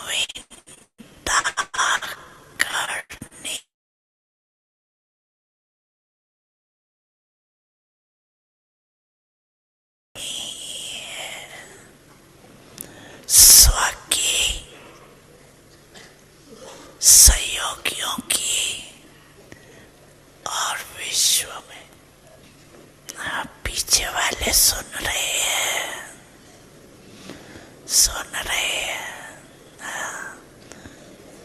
नवीनता करनी, स्व की सहयोगियों की और विश्व में। आप पीछे वाले सुन रहे हैं, सुन रहे हैं।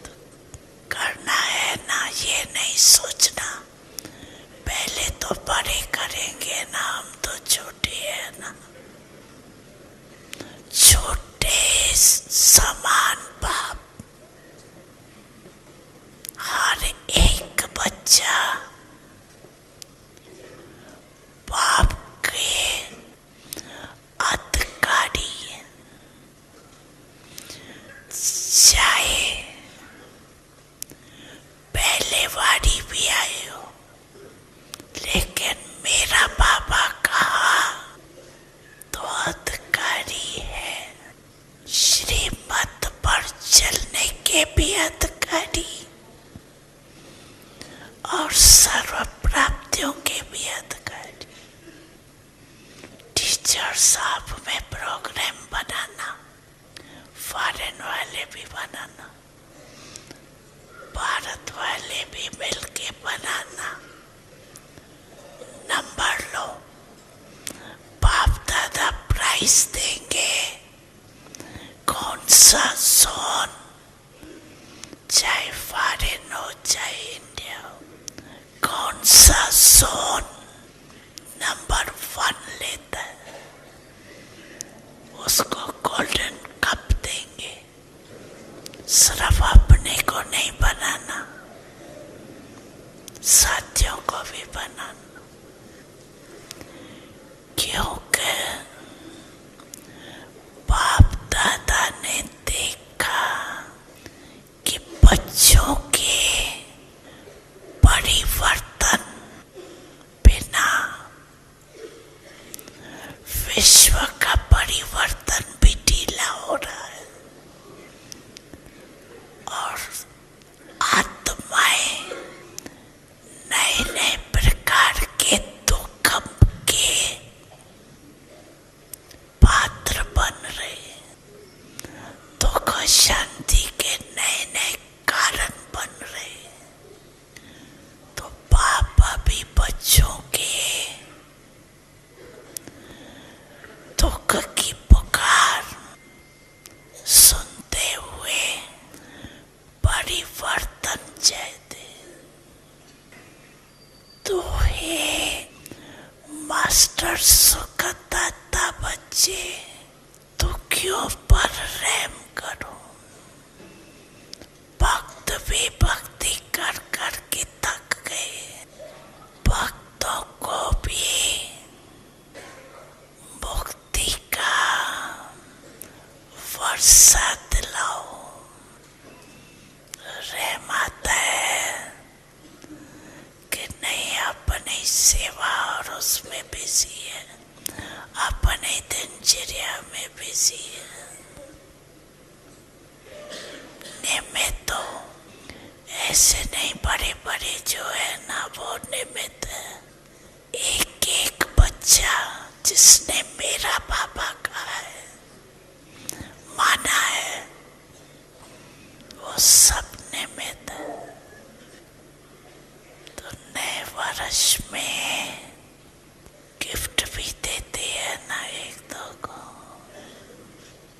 तो करना है ना, ये नहीं सोचना पहले तो बड़े करेंगे ना, हम तो छोटे हैं ना। छोटे समान बाप, हर एक बच्चा बाप के अधिकारी है, चाहे पहले वारी भी आए हो, लेकिन मेरा बाबा कहा तो अधिकारी है। श्रीमत पर चलने के भी अधिकारी और सर्व प्राप्तियों के भी अधिकारी। टीचर साहब में प्रोग्राम बनाना, फॉरेन वाले भी बनाना, भारत वाले भी मिलके बनाना। नंबर लो, बाप दादा प्राइज देंगे। कौन सा जोन, चाहे फॉरेन हो चाहे इंडिया हो, कौन सा जोन नंबर 1 लेता है, उसको गोल्डन कप देंगे। सिर्फ अपने को नहीं बनाना, साथियों को भी बनाना। क्योंकि बाप दादा ने देखा कि बच्चों के परिवर्तन बिना विश्व का परिवर्तन भी ढीला हो रहा है और आत्माएं नए नए प्रकार के दुख के पात्र बन रहे हैं। दुख शांति के नए नए कारण बन रहे हैं। तो बाबा भी बच्चों के दुख की पुकार सुनते हुए परिवर्तन चाहते। तो हे मास्टर सुखदाता बच्चे, दुखियों पर रहम करो। भक्त भी भक्ति कर कर के थक गए, भक्तों को भी मुक्ति का वर्षा दिलाओ। रहम आता है कि नहीं अपनी सेवा और उसमें बिजी है, अपने दिनचर्या में बिजी है। निमित्त हो, ऐसे नहीं बड़े बड़े जो है ना वो निमित्त है। एक एक बच्चा जिसने मेरा बाबा कहा है, माना है, वो सब निमित्त है। तो नए वर्ष में गिफ्ट भी देते हैं ना एक दो को,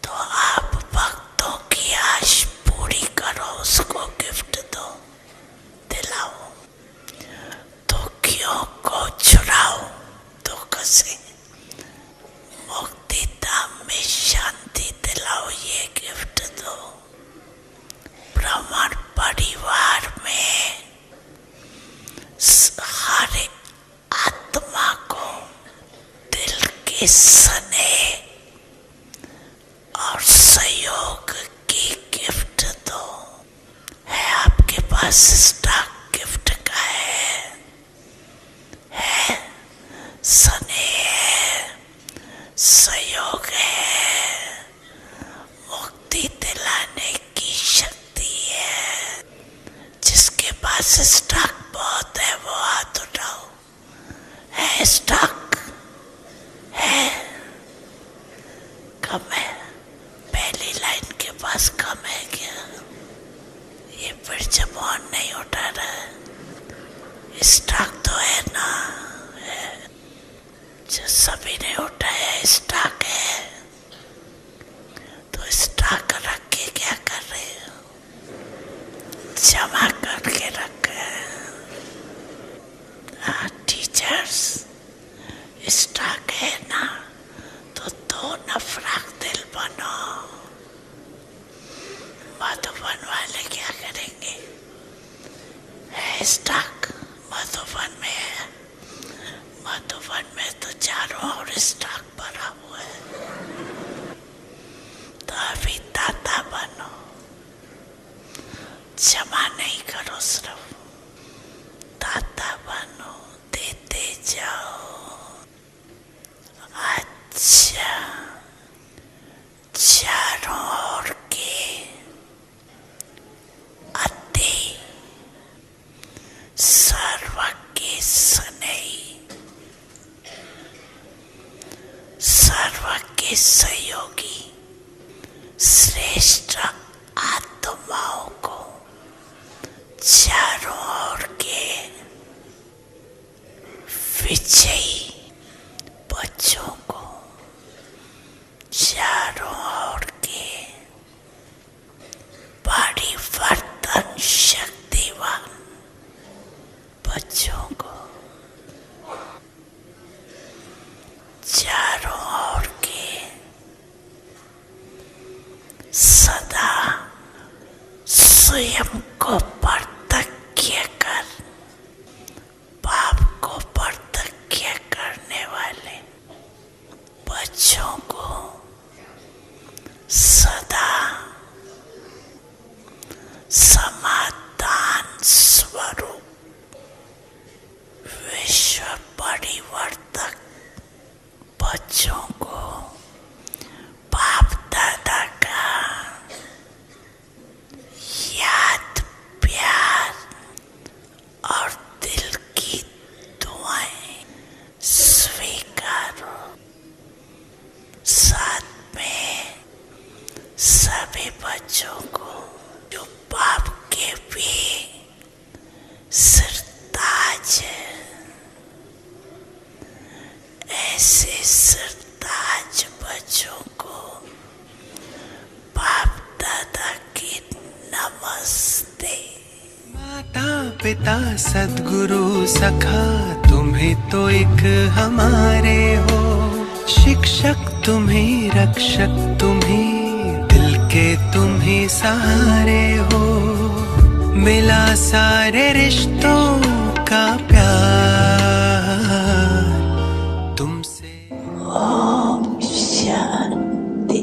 तो आप भक्तों की आश पूरी करो, उसको गिफ्ट दो, दिलाओ। दुखियों को छुड़ाओ, दुख से मुक्ति धाम में शांति दिलाओ, ये गिफ्ट दो। ब्राह्मण परिवार में हर आत्मा को दिल के स्नेह और सहयोग की गिफ्ट दो। है आपके पास स्टॉक गिफ्ट का है स्नेह है, सहयोग है, मुक्ति दिलाने की जब फोन नहीं उठा रहा, स्टॉक तो है ना, जो सभी ने उठाया स्टॉक है, तो स्टॉक रख के क्या कर रहे हो? जमा करके रखा है। टीचर्स, स्टॉक है ना, तो दो नफरत दिल बनो। मधुबन वाले क्या करेंगे? है स्टॉक मधुबन में है, मधुबन में तो चारों ओर स्टॉक भरा हुआ है। तो अभी दाता बनो, जमा नहीं करो, सिर्फ दाता बनो, देते जाओ। अच्छा, चारों ओर के अति सर्वज्ञ स्नेही, सर्वज्ञ सहयोगी श्रेष्ठ आत्माओं को, चारों ओर के विजयी बच्चों को, चारों ओर के परिवर्तन शक्तिवान बच्चों को, चारों ओर के सदा स्वयं को प्रत्यक्ष कर, पाप को प्रत्यक्ष करने वाले बच्चों को, सदा समाधान स्वरूप विश्व परिवर्तक बच्चों को, बाप दादा का याद, प्यार और दिल की दुआएं स्वीकारो। साथ में सभी बच्चों को जो बाप के भी सिरताज है, ऐसे सिरताज बच्चों को बाप दादा की नमस्ते। माता पिता सद्गुरु सखा तुम्हें तो एक हमारे हो, शिक्षक तुम्हें, रक्षक तुम्हें, दिल के तुम्हें सहारे हो। मिला सारे रिश्तों का प्यार तुमसे। ओम शांति।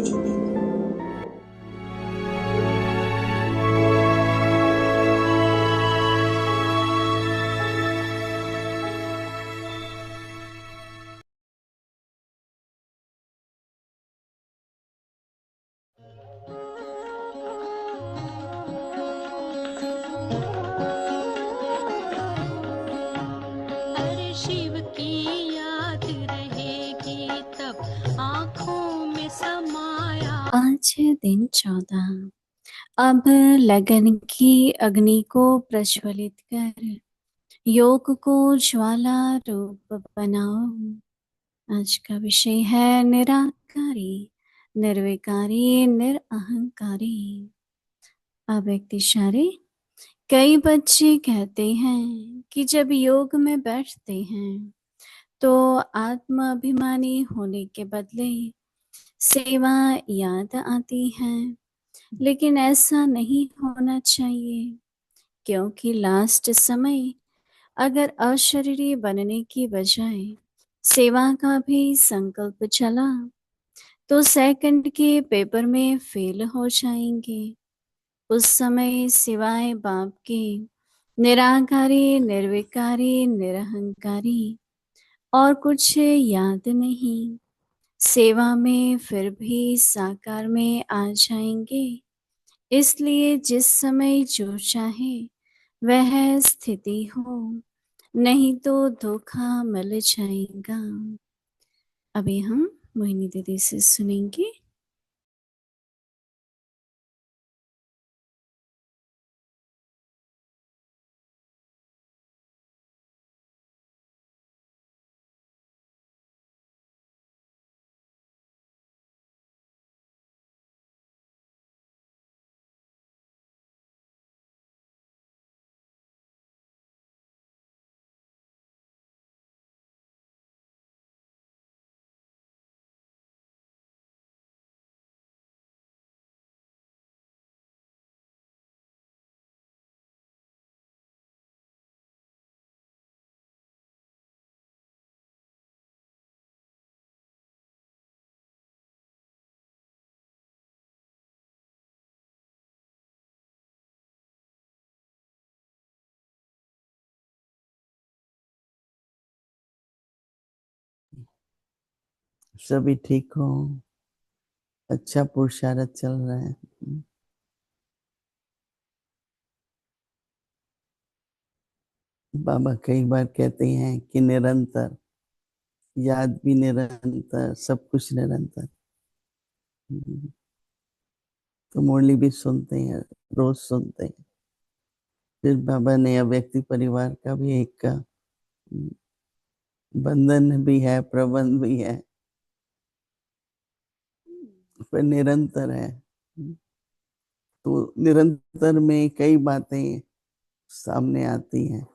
अरे शिव की याद रहेगी तब आँखों में समाया। आज है दिन 14। अब लगन की अग्नि को प्रज्वलित कर योग को ज्वाला रूप बनाओ। आज का विषय है निराकारी, निर्विकारी, निरअहंकारी। अव्यक्तिशारी। कई बच्चे कहते हैं कि जब योग में बैठते हैं तो आत्म अभिमानी होने के बदले सेवा याद आती है, लेकिन ऐसा नहीं होना चाहिए, क्योंकि लास्ट समय अगर अशरीरी बनने की बजाय सेवा का भी संकल्प चला तो सेकंड के पेपर में फेल हो जाएंगे। उस समय सिवाय बाप के निराकारी, निर्विकारी, निरहंकारी और कुछ याद नहीं। सेवा में फिर भी साकार में आ जाएंगे। इसलिए जिस समय जो चाहे वह स्थिति हो, नहीं तो धोखा मिल जाएगा। अभी हम मोहिनी दीदी से सुनेंगे। सभी ठीक हो, अच्छा पुरुषार्थ चल रहा है। बाबा कई बार कहते हैं कि निरंतर, याद भी निरंतर, सब कुछ निरंतर। तो मुरली भी सुनते हैं, रोज सुनते हैं। फिर बाबा ने अव्यक्ति परिवार का भी एक का बंधन भी है, प्रबंध भी है, पर निरंतर है। तो निरंतर में कई बातें सामने आती हैं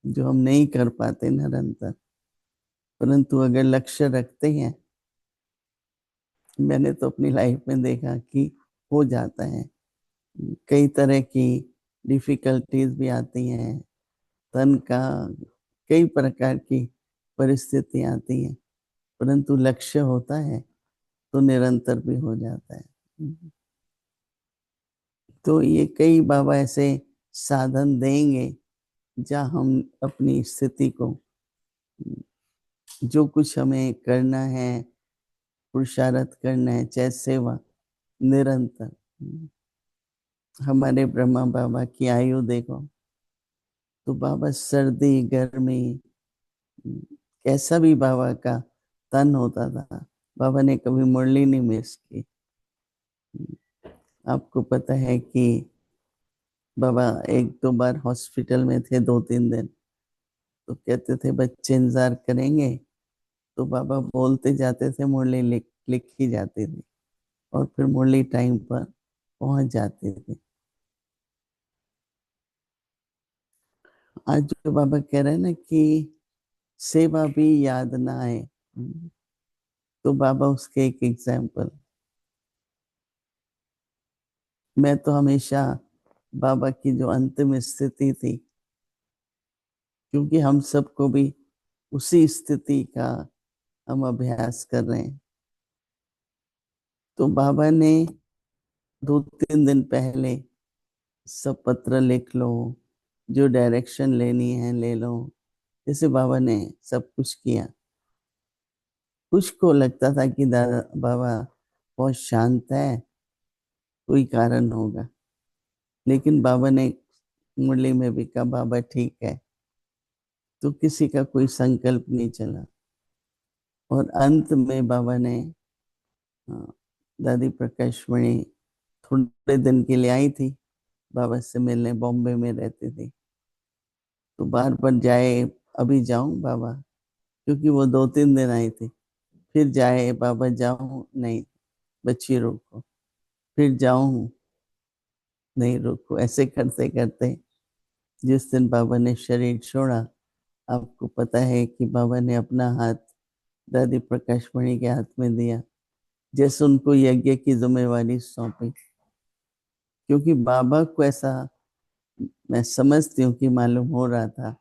जो हम नहीं कर पाते निरंतर, परंतु अगर लक्ष्य रखते हैं, मैंने तो अपनी लाइफ में देखा कि हो जाता है। कई तरह की डिफिकल्टीज भी आती हैं, तन का कई प्रकार की परिस्थितियां आती हैं, परंतु लक्ष्य होता है तो निरंतर भी हो जाता है। तो ये कई बाबा ऐसे साधन देंगे जहाँ हम अपनी स्थिति को, जो कुछ हमें करना है, पुरुषार्थ करना है, चाहे सेवा, निरंतर। हमारे ब्रह्मा बाबा की आयु देखो, तो बाबा सर्दी गर्मी कैसा भी बाबा का तन होता था, बाबा ने कभी मुरली नहीं मिस की। आपको पता है कि बाबा एक दो बार हॉस्पिटल में थे, 2-3 दिन, तो कहते थे बच्चे इंतजार करेंगे, तो बाबा बोलते जाते थे, मुरली लिखी जाती थी और फिर मुरली टाइम पर पहुंच जाती थी। आज जो बाबा कह रहे हैं ना कि सेवा भी याद ना आए, तो बाबा उसके एक एग्जाम्पल। मैं तो हमेशा बाबा की जो अंतिम स्थिति थी, क्योंकि हम सबको भी उसी स्थिति का हम अभ्यास कर रहे हैं, तो बाबा ने 2-3 दिन पहले सब पत्र लिख लो, जो डायरेक्शन लेनी है ले लो, जैसे बाबा ने सब कुछ किया। कुछ को लगता था कि दादा बाबा बहुत शांत है, कोई कारण होगा, लेकिन बाबा ने मुरली में भी कहा बाबा ठीक है, तो किसी का कोई संकल्प नहीं चला। और अंत में बाबा ने, दादी प्रकाश मणि थोड़े दिन के लिए आई थी बाबा से मिलने, बॉम्बे में रहती थी, तो बार बार जाए, अभी जाऊं बाबा, क्योंकि वो 2-3 दिन आई थी, फिर जाए बाबा जाऊं, नहीं बच्ची रोको, फिर जाऊं, नहीं रोको, ऐसे करते करते जिस दिन बाबा ने शरीर छोड़ा, आपको पता है कि बाबा ने अपना हाथ दादी प्रकाश मणि के हाथ में दिया, जैसे उनको यज्ञ की जिम्मेवारी सौंपी। क्योंकि बाबा को ऐसा मैं समझती हूँ कि मालूम हो रहा था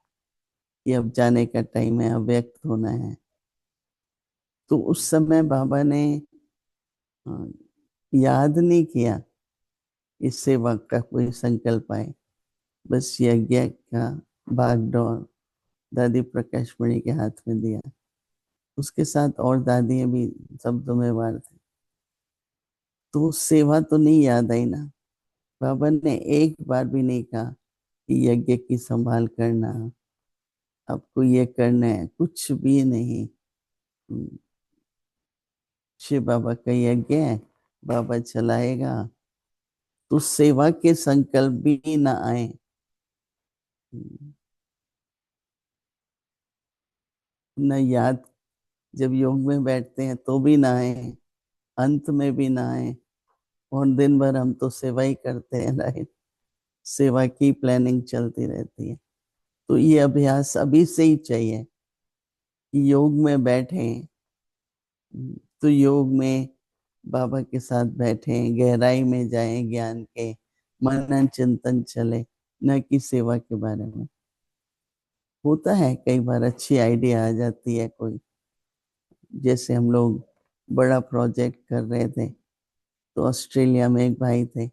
कि अब जाने का टाइम है, अब व्यक्त होना है। तो उस समय बाबा ने याद नहीं किया इस सेवा का कोई संकल्प आए, बस यज्ञ का बागडोर दादी प्रकाश मणि के हाथ में दिया। उसके साथ और दादियां भी सब जिम्मेवार थे, तो सेवा तो नहीं याद आई ना। बाबा ने एक बार भी नहीं कहा कि यज्ञ की संभाल करना, आपको ये करना है, कुछ भी नहीं। शिव बाबा का यज्ञ है, बाबा चलाएगा, तो सेवा के संकल्प भी ना आए। न याद, जब योग में बैठते हैं तो भी ना आए, अंत में भी ना आए, और दिन भर हम तो सेवा ही करते हैं, राइट, सेवा की प्लानिंग चलती रहती है। तो ये अभ्यास अभी से ही चाहिए कि योग में बैठे, तो योग में बाबा के साथ बैठे, गहराई में जाएं, ज्ञान के मनन चिंतन चले, न कि सेवा के बारे में। होता है कई बार अच्छी आइडिया आ जाती है कोई, जैसे हम लोग बड़ा प्रोजेक्ट कर रहे थे, तो ऑस्ट्रेलिया में एक भाई थे,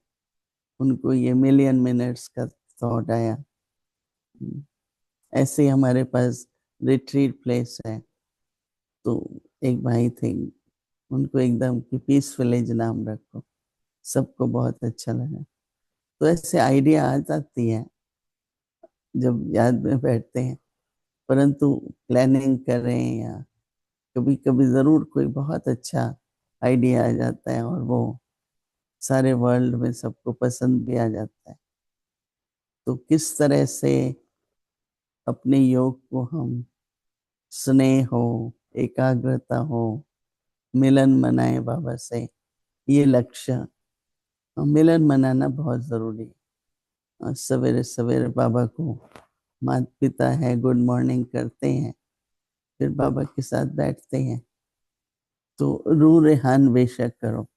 उनको ये मिलियन मिनट्स का थॉट आया। ऐसे ही हमारे पास रिट्रीट प्लेस है, तो एक भाई थे, उनको एकदम कि पीस विलेज नाम रखो, सबको बहुत अच्छा लगा। तो ऐसे आइडिया आ जाती है जब याद में बैठते हैं, परंतु प्लानिंग करें या कभी कभी जरूर कोई बहुत अच्छा आइडिया आ जाता है और वो सारे वर्ल्ड में सबको पसंद भी आ जाता है। तो किस तरह से अपने योग को हम स्नेह हो, एकाग्रता हो, मिलन मनाए बाबा से, ये लक्ष्य, मिलन मनाना बहुत जरूरी है। सवेरे सवेरे बाबा को माता पिता है गुड मॉर्निंग करते हैं, फिर बाबा के साथ बैठते हैं, तो रू रेहान बेशक करो।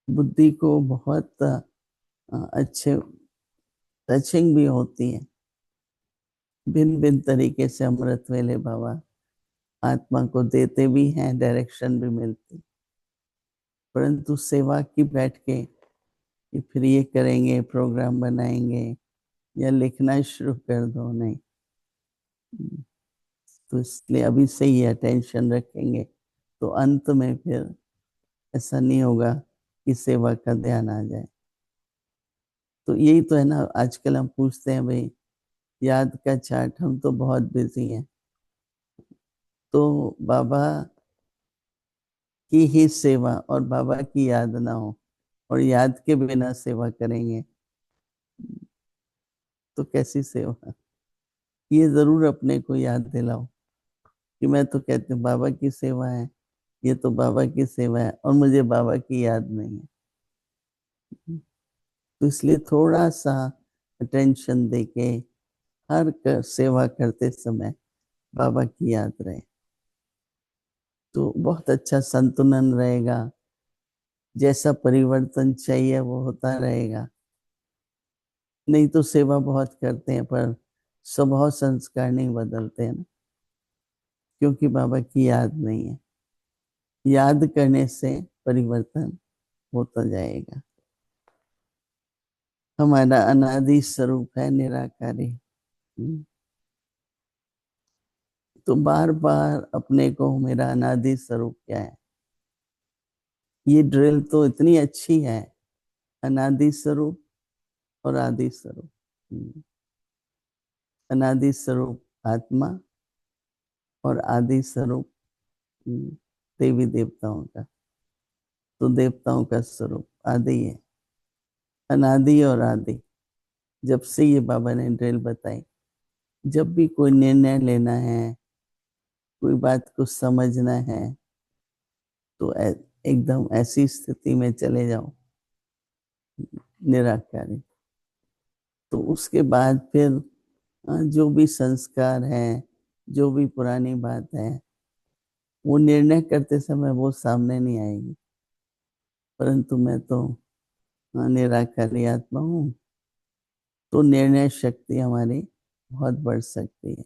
बुद्धि को बहुत अच्छे टचिंग भी होती है। भिन्न भिन्न तरीके से अमृत वेले बाबा आत्मा को देते भी हैं, डायरेक्शन भी मिलती, परंतु सेवा की बैठ के कि फिर ये करेंगे, प्रोग्राम बनाएंगे या लिखना शुरू कर दो, नहीं। तो इसलिए अभी से ही अटेंशन रखेंगे तो अंत में फिर ऐसा नहीं होगा कि सेवा का ध्यान आ जाए। तो यही तो है ना, आजकल हम पूछते हैं भाई याद का चार्ट, हम तो बहुत बिजी हैं, तो बाबा की ही सेवा और बाबा की याद ना हो और याद के बिना सेवा करेंगे तो कैसी सेवा। ये जरूर अपने को याद दिलाओ कि मैं तो कहते हूँ बाबा की सेवा है, ये तो बाबा की सेवा है और मुझे बाबा की याद नहीं है। तो इसलिए थोड़ा सा अटेंशन देके सेवा करते समय बाबा की याद रहे तो बहुत अच्छा संतुलन रहेगा। जैसा परिवर्तन चाहिए वो होता रहेगा। नहीं तो सेवा बहुत करते हैं पर स्वभाव संस्कार नहीं बदलते हैं ना, क्योंकि बाबा की याद नहीं है। याद करने से परिवर्तन होता जाएगा। हमारा अनादि स्वरूप है निराकारी। तो बार बार अपने को मेरा अनादि स्वरूप क्या है, ये ड्रिल तो इतनी अच्छी है। अनादि स्वरूप और आदि स्वरूप। अनादि स्वरूप आत्मा और आदि स्वरूप देवी देवताओं का। तो देवताओं का स्वरूप आदि है। अनादि और आदि, जब से ये बाबा ने ड्रिल बताई, जब भी कोई निर्णय लेना है, कोई बात को समझना है, तो एकदम ऐसी स्थिति में चले जाओ निराकारी। तो उसके बाद फिर जो भी संस्कार है, जो भी पुरानी बात है, वो निर्णय करते समय वो सामने नहीं आएगी। परंतु मैं तो निराकारी आत्मा हूँ, तो निर्णय शक्ति हमारी बहुत बढ़ सकती है।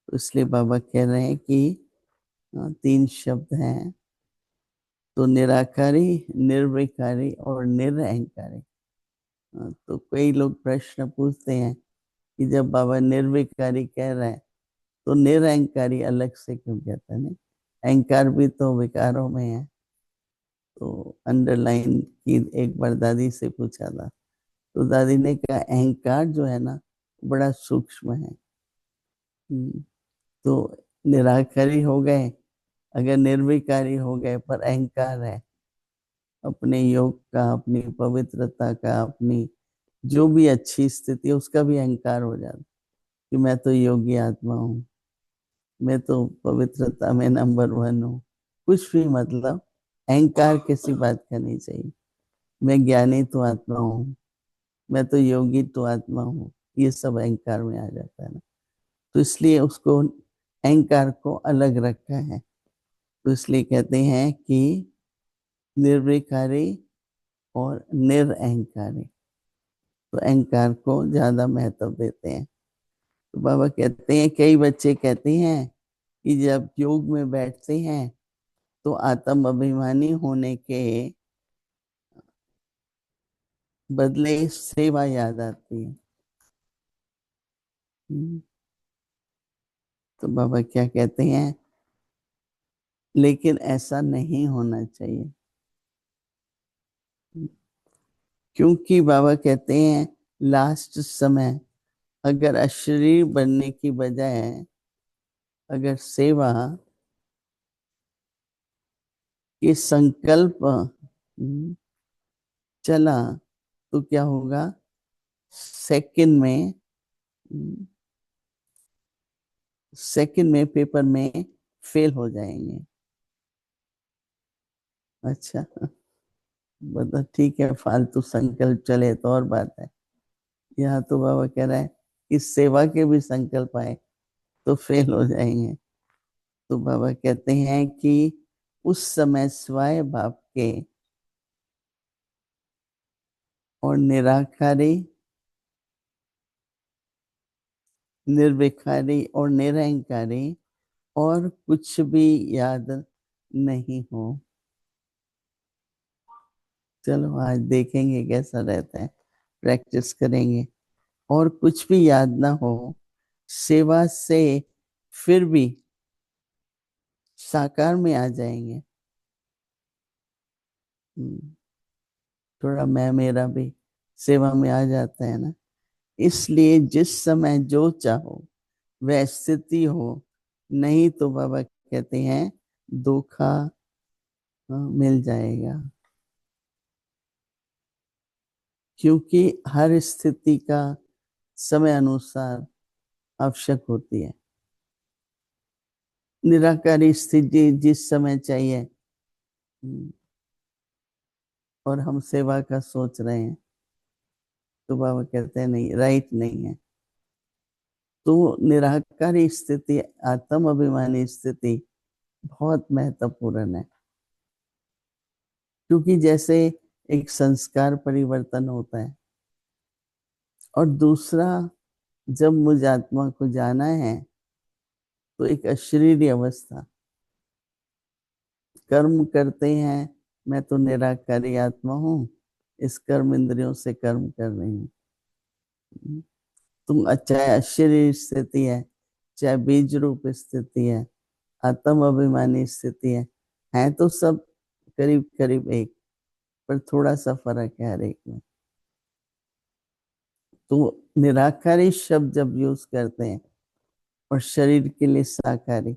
तो इसलिए बाबा कह रहे हैं कि 3 शब्द हैं, तो निराकारी, निर्विकारी और निरअहंकारी। तो कई लोग प्रश्न पूछते हैं कि जब बाबा निर्विकारी कह रहे हैं तो निरअहंकारी अलग से क्यों कहते हैं? नहीं, अहंकार भी तो विकारों में है। तो अंडरलाइन की एक बार दादी से पूछा था, तो दादी ने कहा अहंकार जो है ना बड़ा सूक्ष्म है। तो निराकारी हो गए, अगर निर्विकारी हो गए पर अहंकार है अपने योग का, अपनी पवित्रता का, अपनी जो भी अच्छी स्थिति है उसका भी अहंकार हो जाता कि मैं तो योगी आत्मा हूँ, मैं तो पवित्रता में नंबर 1 हूँ। कुछ भी मतलब अहंकार किसी बात का नहीं चाहिए। मैं ज्ञानी तो आत्मा हूँ, मैं तो योगी तो आत्मा हूँ, ये सब अहंकार में आ जाता है ना। तो इसलिए उसको अहंकार को अलग रखा है। तो इसलिए कहते हैं कि निर्विकारी और निरअहंकारी। तो अहंकार को ज्यादा महत्व देते हैं। तो बाबा कहते हैं, कई बच्चे कहते हैं कि जब योग में बैठते हैं तो आत्म अभिमानी होने के बदले सेवा याद आती है। तो बाबा क्या कहते हैं, लेकिन ऐसा नहीं होना चाहिए। क्योंकि बाबा कहते हैं लास्ट समय अगर अशरीर बनने की बजाय अगर सेवा के संकल्प चला तो क्या होगा, सेकंड में पेपर में फेल हो जाएंगे। अच्छा, बता ठीक है, फालतू संकल्प चले तो और बात है। यहाँ तो बाबा कह रहा है कि सेवा के भी संकल्प आए तो फेल हो जाएंगे। तो बाबा कहते हैं कि उस समय स्वाय भाव के और निराकारी, निर्विकारी और निरंकारी और कुछ भी याद नहीं हो। चलो आज देखेंगे कैसा रहता है, प्रैक्टिस करेंगे। और कुछ भी याद ना हो, सेवा से फिर भी साकार में आ जाएंगे। थोड़ा मैं मेरा भी सेवा में आ जाता है ना। इसलिए जिस समय जो चाहो वह स्थिति हो, नहीं तो बाबा कहते हैं धोखा मिल जाएगा। क्योंकि हर स्थिति का समय अनुसार आवश्यक होती है। निराकारी स्थिति जिस समय चाहिए और हम सेवा का सोच रहे हैं तो बाबा कहते हैं नहीं, राइट नहीं है। तो निराकारी स्थिति, आत्म अभिमानी स्थिति बहुत महत्वपूर्ण है। क्योंकि जैसे एक संस्कार परिवर्तन होता है और दूसरा जब मुझ आत्मा को जाना है तो एक अशरीरी अवस्था, कर्म करते हैं, मैं तो निराकारी आत्मा हूँ, इस कर्म इंद्रियों से कर्म कर रही हूँ। तुम चाहे अशरीरी स्थिति है, चाहे बीज रूप स्थिति है, आत्म अभिमानी स्थिति है तो सब करीब करीब एक, पर थोड़ा सा फर्क है हर एक में। तो निराकारी शब्द जब यूज करते हैं और शरीर के लिए साकारी,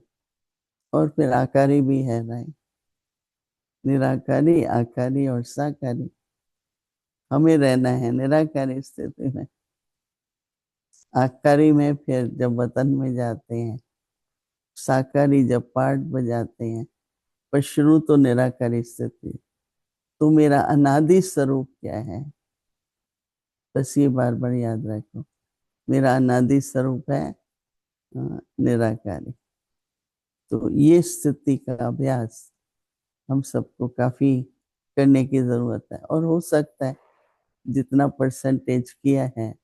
और फिर आकारी भी है ना, निराकारी, आकारी और साकारी। हमें रहना है निराकारी स्थिति में। आकारी में फिर जब वतन में जाते हैं, साकारी जब पाठ बजाते हैं, पर शुरू तो निराकारी स्थिति। तो मेरा अनादि स्वरूप क्या है, बस ये बार बार याद रखो, मेरा अनादि स्वरूप है निराकारी। तो ये स्थिति का अभ्यास हम सबको काफी करने की जरूरत है। और हो सकता है जितना परसेंटेज किया है,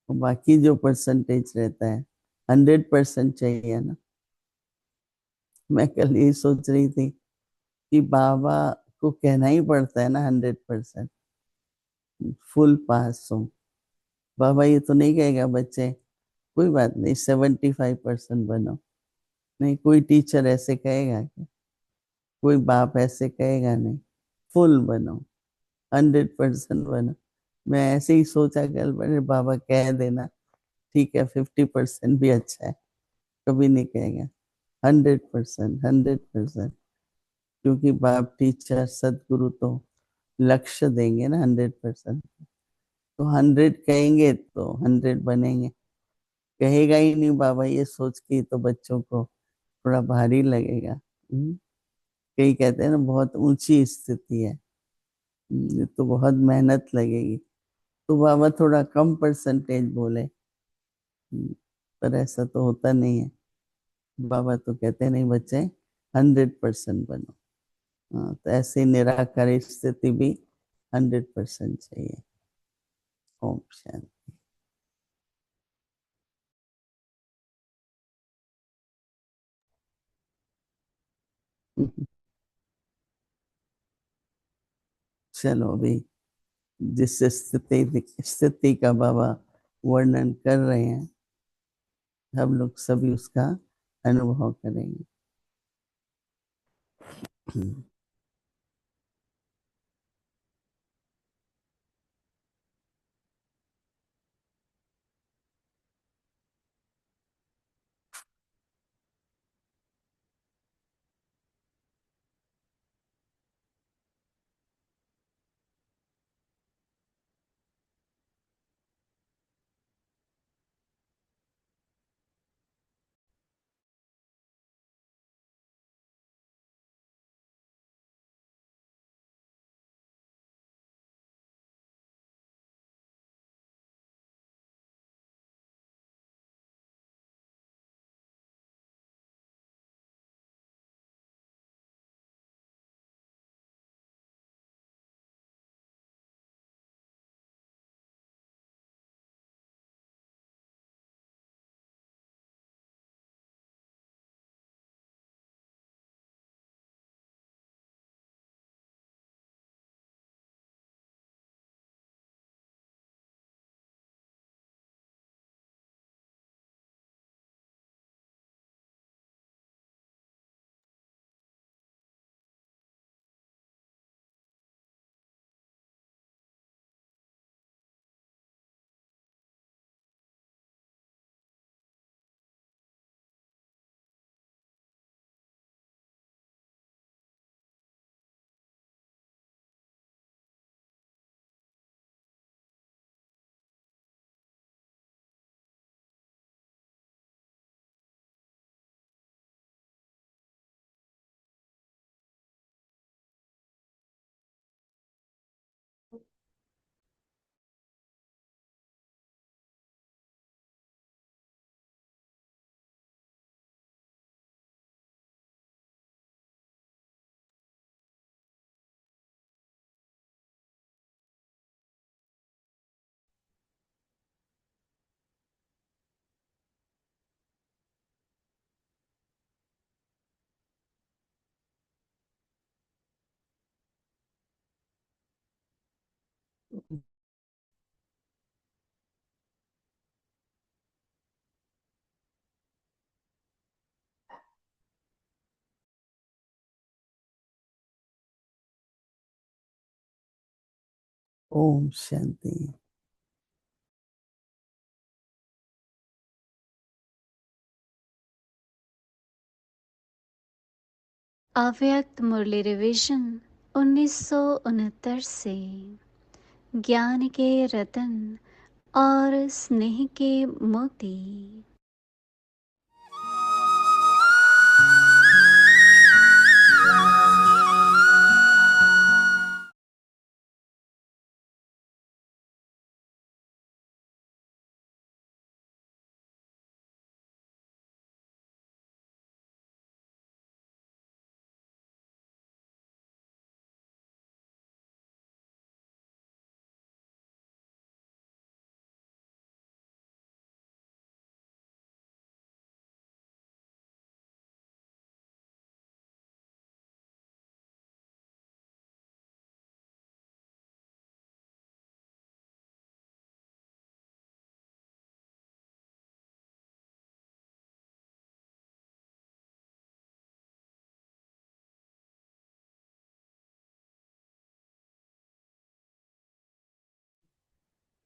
बाकी जो परसेंटेज रहता है 100% चाहिए ना। मैं कल ये सोच रही थी कि बाबा को कहना ही पड़ता है ना 100% फुल पास हो। बाबा ये तो नहीं कहेगा बच्चे कोई बात नहीं 75% बनो, नहीं कोई टीचर ऐसे कहेगा क्या, कोई बाप ऐसे कहेगा नहीं, फुल बनो, 100% बनो। मैं ऐसे ही सोचा कल, बड़े बाबा कह देना ठीक है 50% भी अच्छा है, कभी नहीं कहेगा 100%, 100%। क्योंकि बाप टीचर सदगुरु तो लक्ष्य देंगे ना 100%। तो 100 कहेंगे तो 100 बनेंगे। कहेगा ही नहीं बाबा ये सोच के तो बच्चों को थोड़ा भारी लगेगा। कई कहते हैं ना बहुत ऊंची स्थिति है, तो बहुत मेहनत लगेगी, तो बाबा थोड़ा कम परसेंटेज बोले। पर ऐसा तो होता नहीं है। बाबा तो कहते नहीं बच्चे 100% बनो। हाँ, तो ऐसे निराकारी स्थिति भी 100% चाहिए। ओम शांति। चलो अभी जिस स्थिति का बाबा वर्णन कर रहे हैं, हम लोग सभी उसका अनुभव करेंगे। ओम शांति। अव्यक्त मुरली रिवीजन 1969 से ज्ञान के रतन और स्नेह के मोती।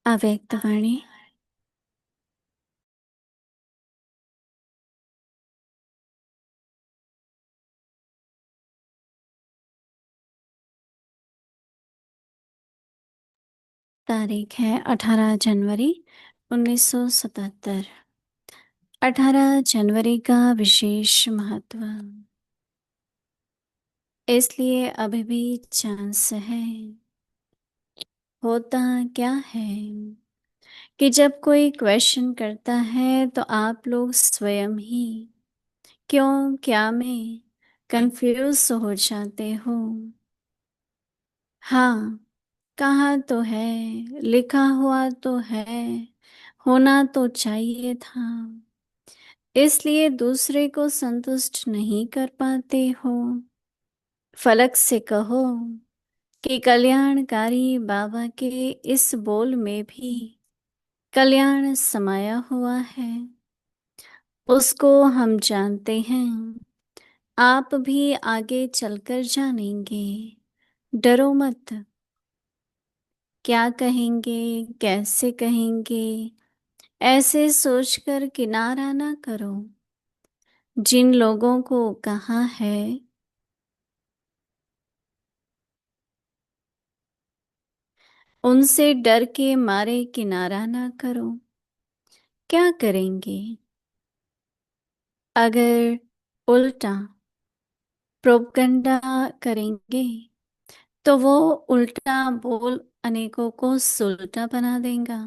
अव्यक्त वाणी। तारीख है 18 जनवरी 1977। 18 जनवरी का विशेष महत्व इसलिए अभी भी चांस है। होता क्या है कि जब कोई क्वेश्चन करता है तो आप लोग स्वयं ही क्यों क्या में कंफ्यूज हो जाते हो। हाँ, कहा तो है, लिखा हुआ तो है, होना तो चाहिए था, इसलिए दूसरे को संतुष्ट नहीं कर पाते हो। फलक से कहो कि कल्याणकारी बाबा के इस बोल में भी कल्याण समाया हुआ है। उसको हम जानते हैं। आप भी आगे चलकर जानेंगे। डरो मत। क्या कहेंगे, कैसे कहेंगे, ऐसे सोचकर किनारा ना करो। जिन लोगों को कहा है उनसे डर के मारे किनारा ना करो। क्या करेंगे अगर उल्टा प्रोपगंडा करेंगे तो वो उल्टा बोल अनेकों को सुलटा बना देगा,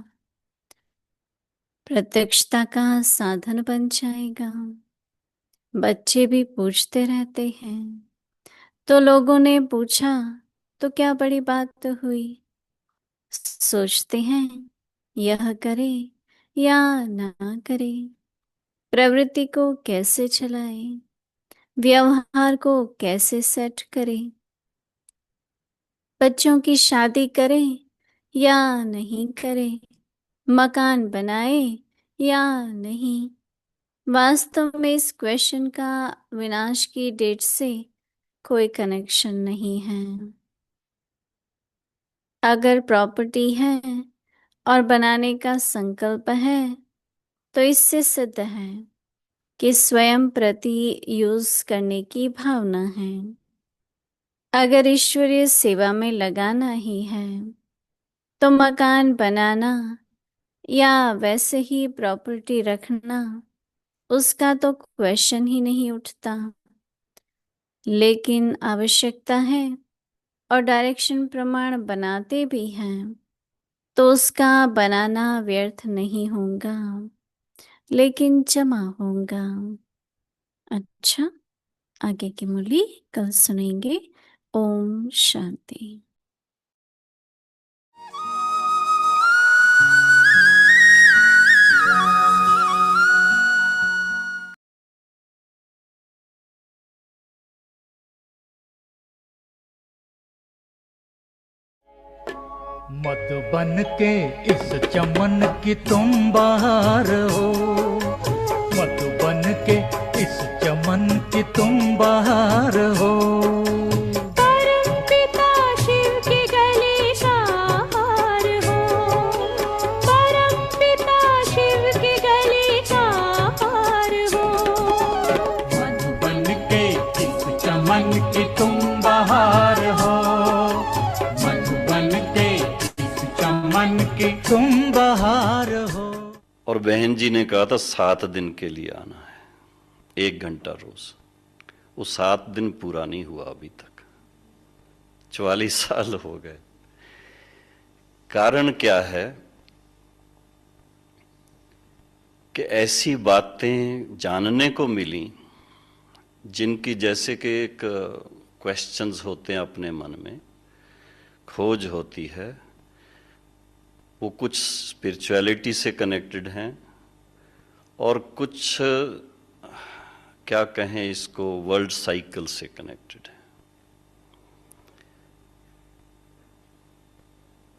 प्रत्यक्षता का साधन बन जाएगा। बच्चे भी पूछते रहते हैं। तो लोगों ने पूछा तो क्या बड़ी बात हुई। सोचते हैं यह करे या ना करे, प्रवृत्ति को कैसे चलाए, व्यवहार को कैसे सेट करें, बच्चों की शादी करें या नहीं करें, मकान बनाए या नहीं। वास्तव में इस क्वेश्चन का विनाश की डेट से कोई कनेक्शन नहीं है। अगर प्रॉपर्टी है और बनाने का संकल्प है तो इससे सिद्ध है कि स्वयं प्रति यूज करने की भावना है। अगर ईश्वरीय सेवा में लगाना ही है तो मकान बनाना या वैसे ही प्रॉपर्टी रखना उसका तो क्वेश्चन ही नहीं उठता। लेकिन आवश्यकता है और डायरेक्शन प्रमाण बनाते भी हैं तो उसका बनाना व्यर्थ नहीं होगा, लेकिन जमा होगा। अच्छा, आगे की मुरली कल सुनेंगे। ओम शांति। मधुबन के इस चमन की तुम बहार हो, मधुबन के इस चमन की तुम बहार हो। परम पिता शिव की गली का हार हो, परम पिता शिव की गली का हार हो। मधुबन के इस चमन की तुम बहार हो, मधुबन के इस चमन की तुम बहार हो। और बहन जी ने कहा था 7 दिन के लिए आना है, 1 घंटा रोज। वो 7 दिन पूरा नहीं हुआ अभी तक, 44 साल हो गए। कारण क्या है कि ऐसी बातें जानने को मिली जिनकी जैसे कि एक क्वेश्चंस होते हैं अपने मन में, खोज होती है। वो कुछ स्पिरिचुअलिटी से कनेक्टेड हैं और कुछ क्या कहें इसको, वर्ल्ड साइकिल से कनेक्टेड है।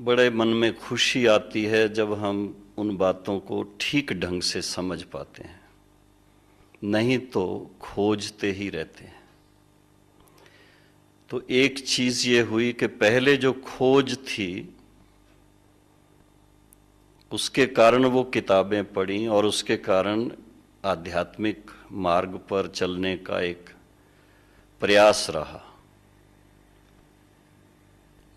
बड़े मन में खुशी आती है जब हम उन बातों को ठीक ढंग से समझ पाते हैं, नहीं तो खोजते ही रहते हैं। तो एक चीज ये हुई कि पहले जो खोज थी उसके कारण वो किताबें पढ़ी और उसके कारण आध्यात्मिक मार्ग पर चलने का एक प्रयास रहा।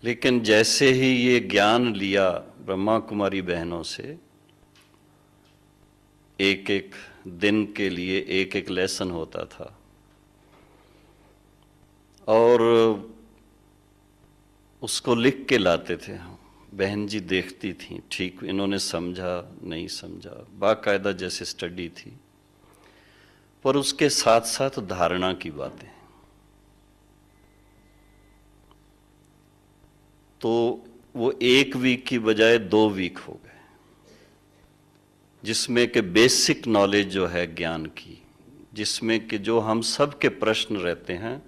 लेकिन जैसे ही ये ज्ञान लिया ब्रह्मा कुमारी बहनों से, एक एक दिन के लिए एक एक लेसन होता था और उसको लिख के लाते थे हम। बहन जी देखती थी, ठीक इन्होंने समझा नहीं समझा, बाकायदा जैसे स्टडी थी। पर उसके साथ साथ धारणा की बातें। तो वो 1 वीक की बजाय 2 वीक हो गए, जिसमें कि बेसिक नॉलेज जो है ज्ञान की, जिसमें कि जो हम सब के प्रश्न रहते हैं,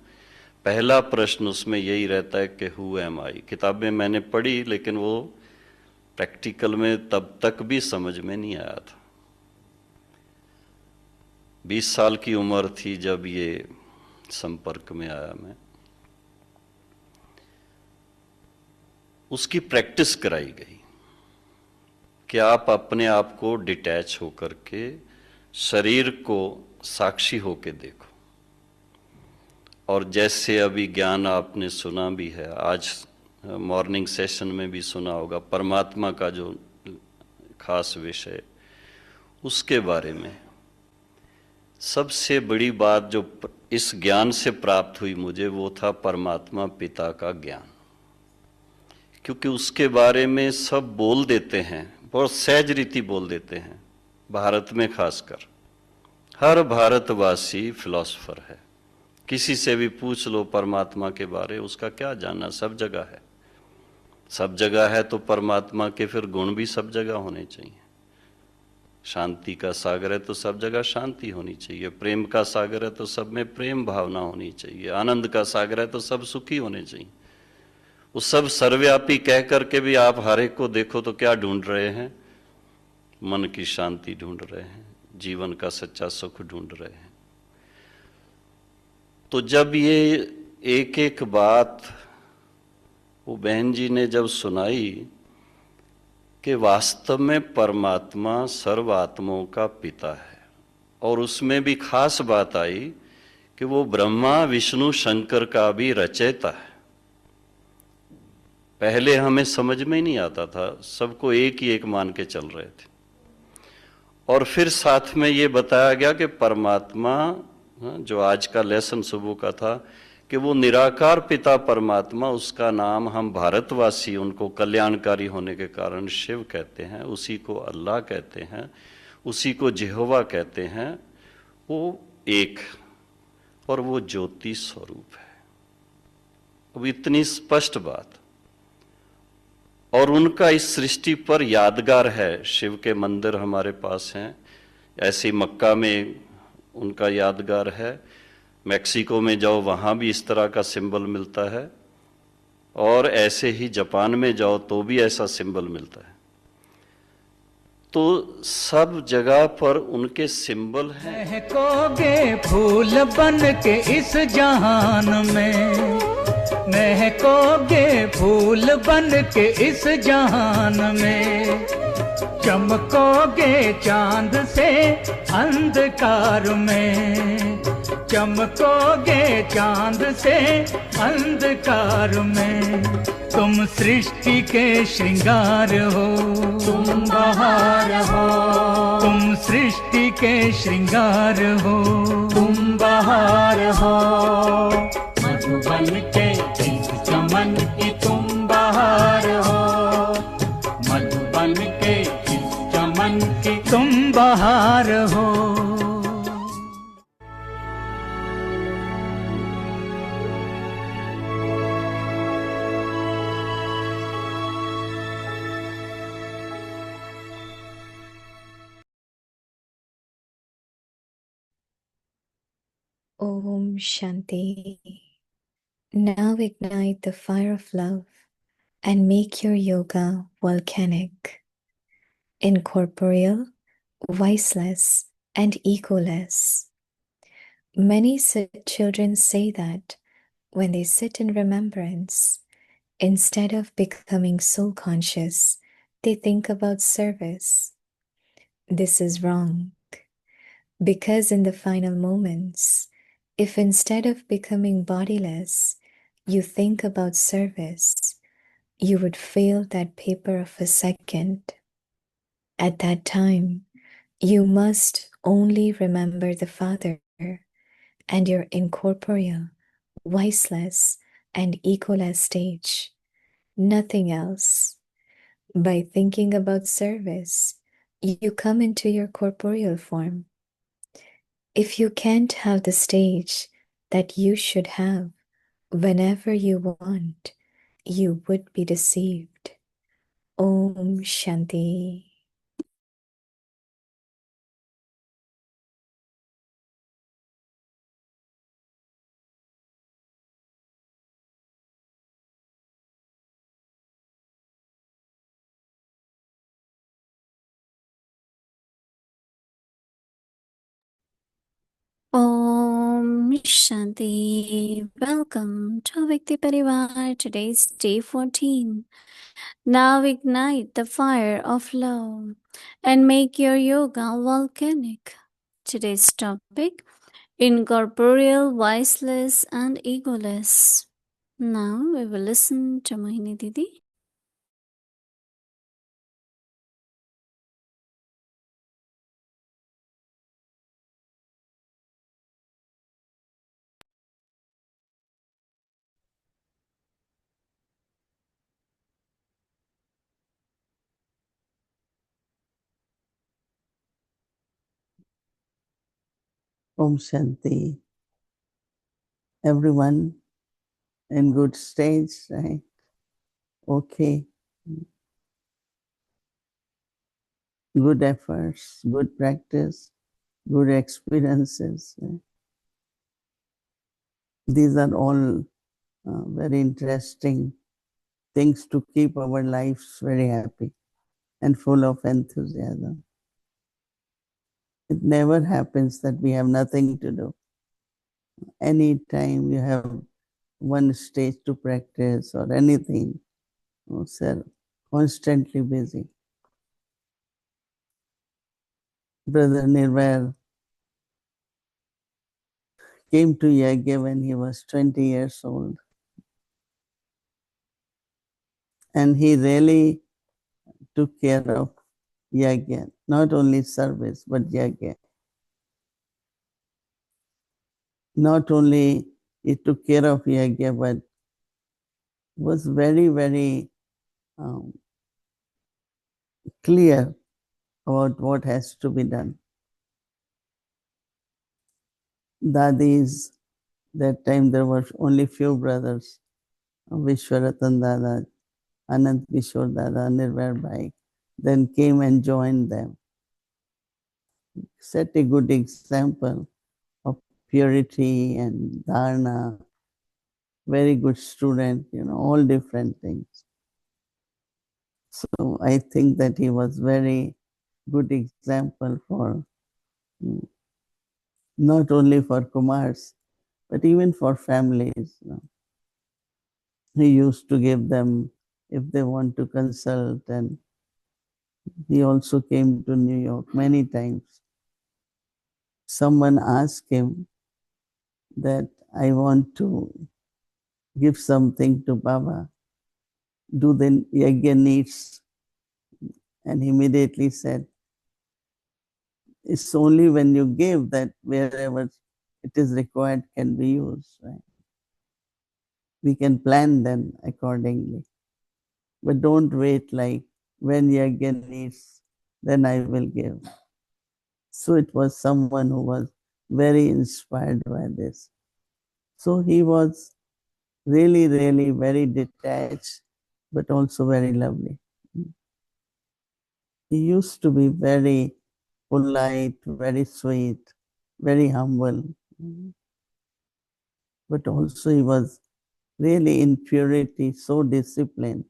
पहला प्रश्न उसमें यही रहता है कि हु एम आई। किताबें मैंने पढ़ी लेकिन वो प्रैक्टिकल में तब तक भी समझ में नहीं आया था। 20 साल की उम्र थी जब ये संपर्क में आया मैं। उसकी प्रैक्टिस कराई गई कि आप अपने आप को डिटैच होकर के शरीर को साक्षी होके देखो। और जैसे अभी ज्ञान आपने सुना भी है, आज मॉर्निंग सेशन में भी सुना होगा, परमात्मा का जो खास विषय, उसके बारे में सबसे बड़ी बात जो इस ज्ञान से प्राप्त हुई मुझे, वो था परमात्मा पिता का ज्ञान। क्योंकि उसके बारे में सब बोल देते हैं, बहुत सहज रीति बोल देते हैं, भारत में खासकर। हर भारतवासी फिलॉसफर है, किसी से भी पूछ लो परमात्मा के बारे, उसका क्या जानना, सब जगह है। सब जगह है तो परमात्मा के फिर गुण भी सब जगह होने चाहिए। शांति का सागर है तो सब जगह शांति होनी चाहिए, प्रेम का सागर है तो सब में प्रेम भावना होनी चाहिए, आनंद का सागर है तो सब सुखी होने चाहिए। वो सब सर्वव्यापी कह करके भी आप हर एक को देखो तो क्या ढूंढ रहे हैं? मन की शांति ढूंढ रहे हैं, जीवन का सच्चा सुख ढूंढ रहे हैं। तो जब ये एक एक बात वो बहन जी ने जब सुनाई कि वास्तव में परमात्मा सर्व आत्माओं का पिता है, और उसमें भी खास बात आई कि वो ब्रह्मा विष्णु शंकर का भी रचयिता है। पहले हमें समझ में ही नहीं आता था, सबको एक ही एक मान के चल रहे थे। और फिर साथ में ये बताया गया कि परमात्मा, जो आज का लेसन सुबह का था, कि वो निराकार पिता परमात्मा, उसका नाम हम भारतवासी उनको कल्याणकारी होने के कारण शिव कहते हैं, उसी को अल्लाह कहते हैं, उसी को यहोवा कहते हैं। वो एक, और वो ज्योति स्वरूप है। अब इतनी स्पष्ट बात। और उनका इस सृष्टि पर यादगार है, शिव के मंदिर हमारे पास हैं, ऐसे मक्का में उनका यादगार है, मैक्सिको में जाओ वहाँ भी इस तरह का सिंबल मिलता है, और ऐसे ही जापान में जाओ तो भी ऐसा सिंबल मिलता है। तो सब जगह पर उनके सिंबल हैं। महकोगे फूल बन के इस जहान में, महकोगे फूल बन के इस जहान में, चमकोगे चांद से अंधकार में, चमकोगे चांद से अंधकार में। तुम सृष्टि के श्रृंगार हो, तुम बहार हो, तुम सृष्टि के श्रृंगार हो, तुम बहार हो। मधुबन के इस चमन की तुम बहार हो, मधुबन के इस चमन की तुम बहार हो। Om Shanti. Now ignite the fire of love and make your yoga volcanic, incorporeal, voiceless, and egoless. Many children say that when they sit in remembrance, instead of becoming soul conscious, they think about service. This is wrong, because in the final moments, if instead of becoming bodiless, you think about service, you would feel that paper of a second. At that time, you must only remember the Father and your incorporeal, voiceless, and egoless stage, nothing else. By thinking about service, you come into your corporeal form. If you can't have the stage that you should have whenever you want, you would be deceived. Om Shanti. Om Shanti. Welcome to Vikti Parivar. Today's day 14. Now ignite the fire of love and make your yoga volcanic. Today's topic: incorporeal, viceless, and egoless. Now we will listen to Mohini Didi. Om Shanti. Everyone in good stage, right? Okay. Good efforts, good practice, good experiences. Right? These are all very interesting things to keep our lives very happy and full of enthusiasm. It never happens that we have nothing to do. Anytime you have one stage to practice or anything, sir, constantly busy. Brother Nirvair came to Yagya when he was 20 years old. And he really took care of Yagya, not only service, but Yagya. Not only he took care of Yagya, but was very, very clear about what has to be done. Dadis, that time there were only few brothers, Vishwaratan Dada, Anant Kishore Dada, Nirvair Bhai, then came and joined them. Set a good example of purity and dharna, very good student, all different things. So I think that he was very good example for not only for Kumars, but even for families. He used to give them if they want to consult, and he also came to New York many times. Someone asked him that I want to give something to Baba. Do the yajna needs? And he immediately said, it's only when you give that wherever it is required can be used, right? We can plan then accordingly. But don't wait like when yajna needs, then I will give. So it was someone who was very inspired by this. So he was really, really very detached, but also very lovely. He used to be very polite, very sweet, very humble. But also he was really in purity, so disciplined,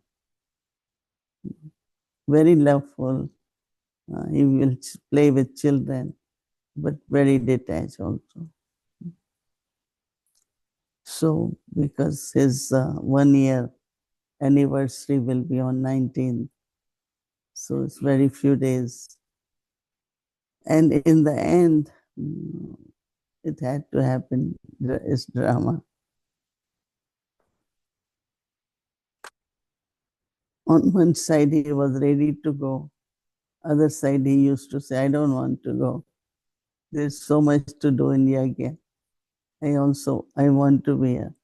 very loveful. He will play with children, but very detached also. So because his 1 year anniversary will be on 19th, so it's very few days. And in the end, it had to happen. It's drama. On one side, he was ready to go. Other side, he used to say, I don't want to go. There's so much to do in Yagya. I want to be here.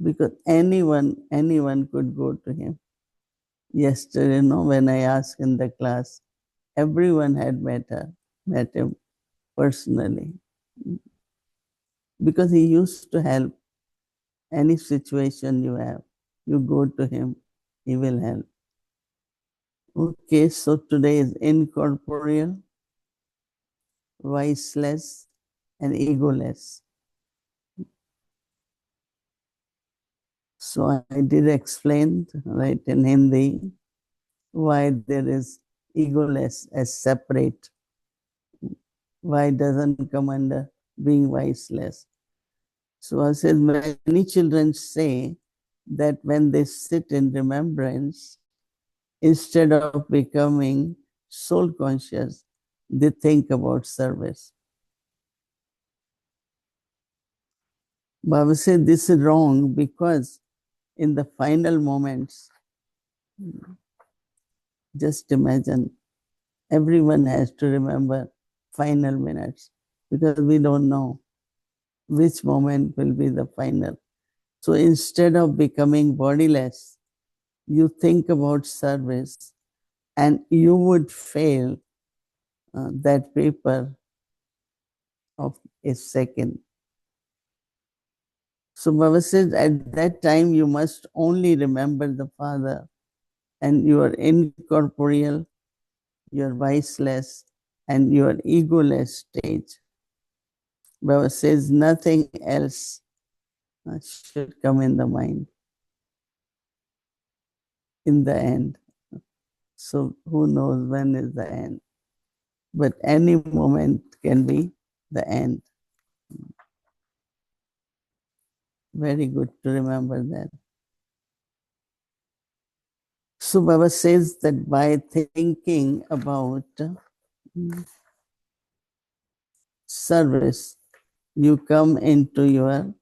Because anyone could go to him. Yesterday, when I asked in the class, everyone had met him personally. Because he used to help. Any situation you have, you go to him, he will help. Okay, so today is incorporeal, viceless, and egoless. So I did explain, right, in Hindi, why there is egoless as separate. Why it doesn't come under being voiceless. So I said, many children say that when they sit in remembrance, instead of becoming soul conscious, they think about service. Baba said this is wrong because in the final moments, just imagine, everyone has to remember final minutes because we don't know which moment will be the final. So instead of becoming bodiless, you think about service and you would fail that paper of a second. So Baba says at that time you must only remember the Father and you are incorporeal, you are viceless, and you are egoless stage. Baba says nothing else should come in the mind in the end. So who knows when is the end? But any moment can be the end. Very good to remember that. So Baba says that by thinking about service, you come into your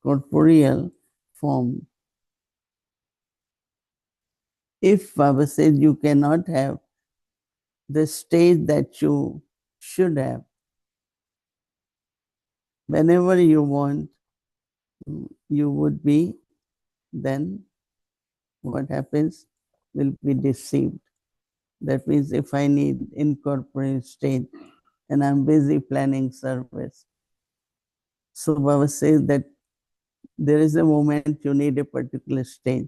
corporeal form. If Baba says you cannot have the stage that you should have, whenever you want, you would be, then what happens? Will be deceived. That means if I need incorporeal state and I'm busy planning service. So Baba says that there is a moment you need a particular stage.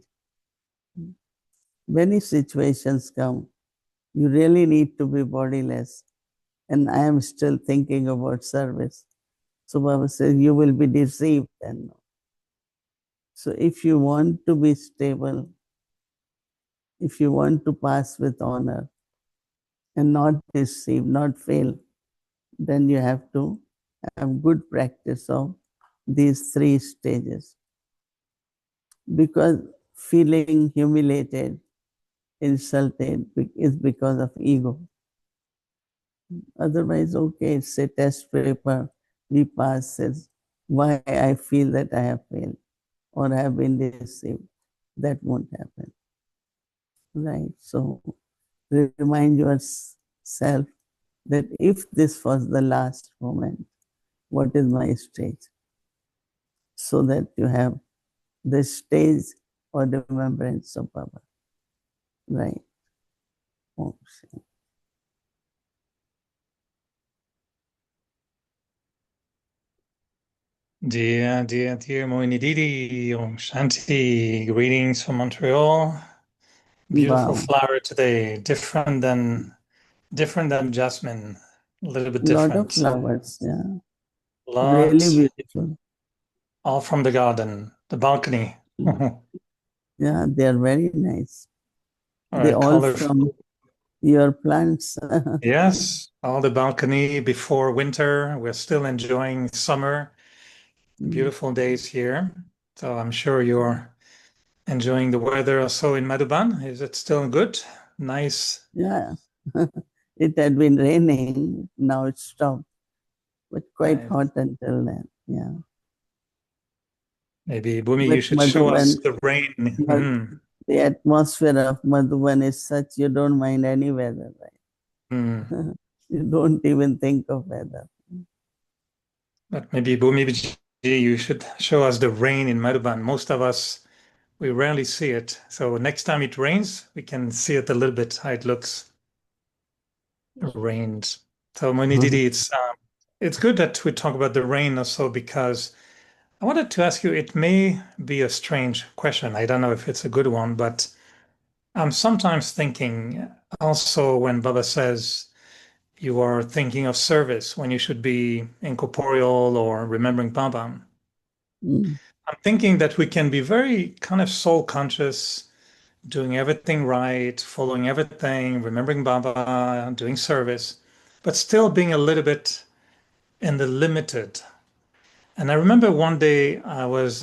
Many situations come, you really need to be bodiless, and I am still thinking about service. So Baba says you will be deceived then. So if you want to be stable, if you want to pass with honor and not deceive, not fail, then you have to have good practice of these three stages. Because feeling humiliated, insulted is because of ego. Otherwise, okay, it's a test paper, we pass, says, why I feel that I have failed or I have been deceived. That won't happen. Right? So remind yourself that if this was the last moment, what is my stage? So that you have the stage or the remembrance of Baba. Right? Oh, Dear Moini Didi, Om Shanti, greetings from Montreal. Beautiful wow. flower today, different than jasmine, a little bit Lot of different. flowers, yeah. Lot, Really beautiful. all from the garden, the balcony. Yeah, they are very nice. They all Colorful. from your plants. Yes, all the balcony before winter. We're still enjoying summer. Beautiful days here. So I'm sure you're enjoying the weather also in Madhuban. Is it still good? Nice. Yeah. It had been raining, now it stopped, but quite Nice. hot until then. Yeah. Maybe Bhumi, But you should show us Madhuban, the rain. Mhm. the atmosphere of Madhuban is such you don't mind any weather, right? Mm. You don't even think of weather. But maybe Bhumi, you should show us the rain in Madhuban. Most of us, we rarely see it. So next time it rains, we can see it a little bit, how it looks. Rained. So Moni Didi, it's good that we talk about the rain also because I wanted to ask you, it may be a strange question. I don't know if it's a good one, but I'm sometimes thinking also when Baba says you are thinking of service when you should be incorporeal or remembering Baba. Mm. I'm thinking that we can be very kind of soul conscious, doing everything right, following everything, remembering Baba, doing service, but still being a little bit in the limited. And I remember one day I was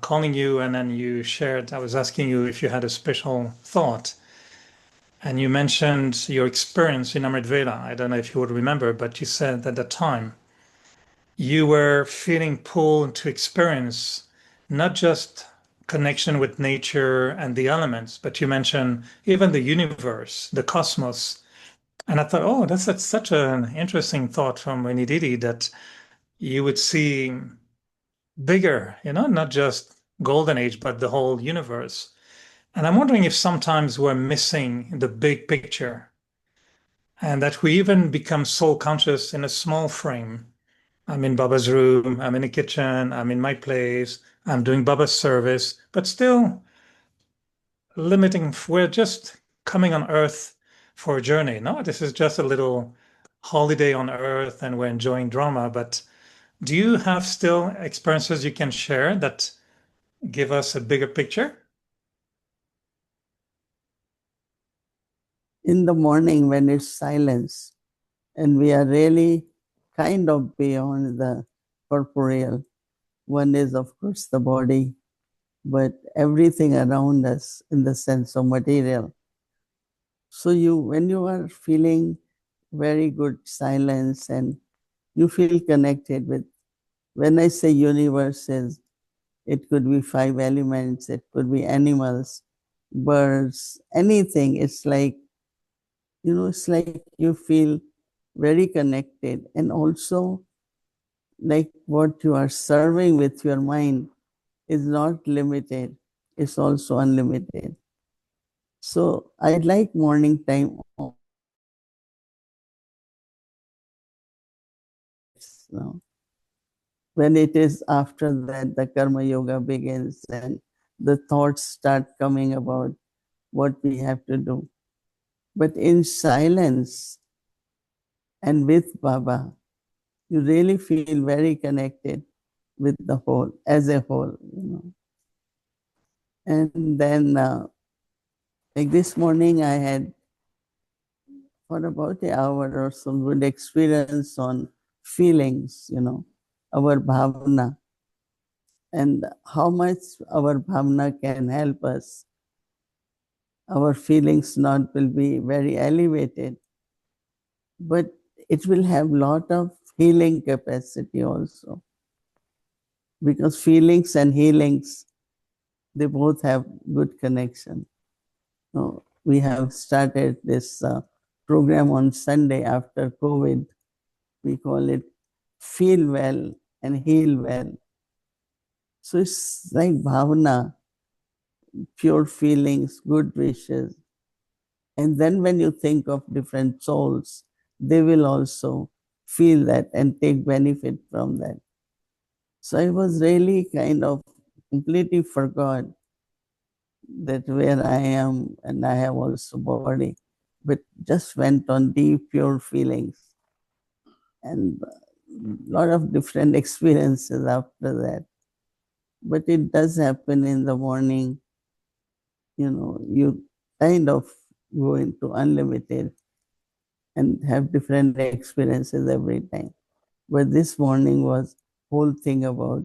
calling you, and then you shared, I was asking you if you had a special thought. And you mentioned your experience in Amritveda. I don't know if you would remember, but you said at the time you were feeling pulled to experience not just connection with nature and the elements, but you mentioned even the universe, the cosmos. And I thought, oh, that's such an interesting thought from Vinididi, that you would see bigger, not just golden age, but the whole universe. And I'm wondering if sometimes we're missing the big picture, and that we even become soul conscious in a small frame. I'm in Baba's room, I'm in the kitchen, I'm in my place, I'm doing Baba's service, but still limiting. We're just coming on earth for a journey. No, this is just a little holiday on earth and we're enjoying drama. But do you have still experiences you can share that give us a bigger picture? In the morning when it's silence and we are really kind of beyond the corporeal. One is, of course, the body, but everything around us in the sense of material. So when you are feeling very good silence and you feel connected with, when I say universes, it could be 5 elements, it could be animals, birds, anything. It's like, it's like you feel very connected, and also like what you are serving with your mind is not limited, it's also unlimited. So I like morning time. When it is after that, the karma yoga begins and the thoughts start coming about what we have to do. But in silence and with Baba, you really feel very connected with the whole, as a whole. And then, like this morning, I had for about an hour or so good experience on feelings, our bhavana, and how much our bhavana can help us. Our feelings not will be very elevated, but it will have lot of healing capacity also. Because feelings and healings, they both have good connection. So we have started this program on Sunday after COVID. We call it Feel Well and Heal Well. So it's like bhavana, pure feelings, good wishes. And then when you think of different souls, they will also feel that and take benefit from that. So I was really kind of completely forgot that where I am and I have also body, but just went on deep, pure feelings and a lot of different experiences after that. But it does happen in the morning, you kind of go into unlimited and have different experiences every time. But this morning was whole thing about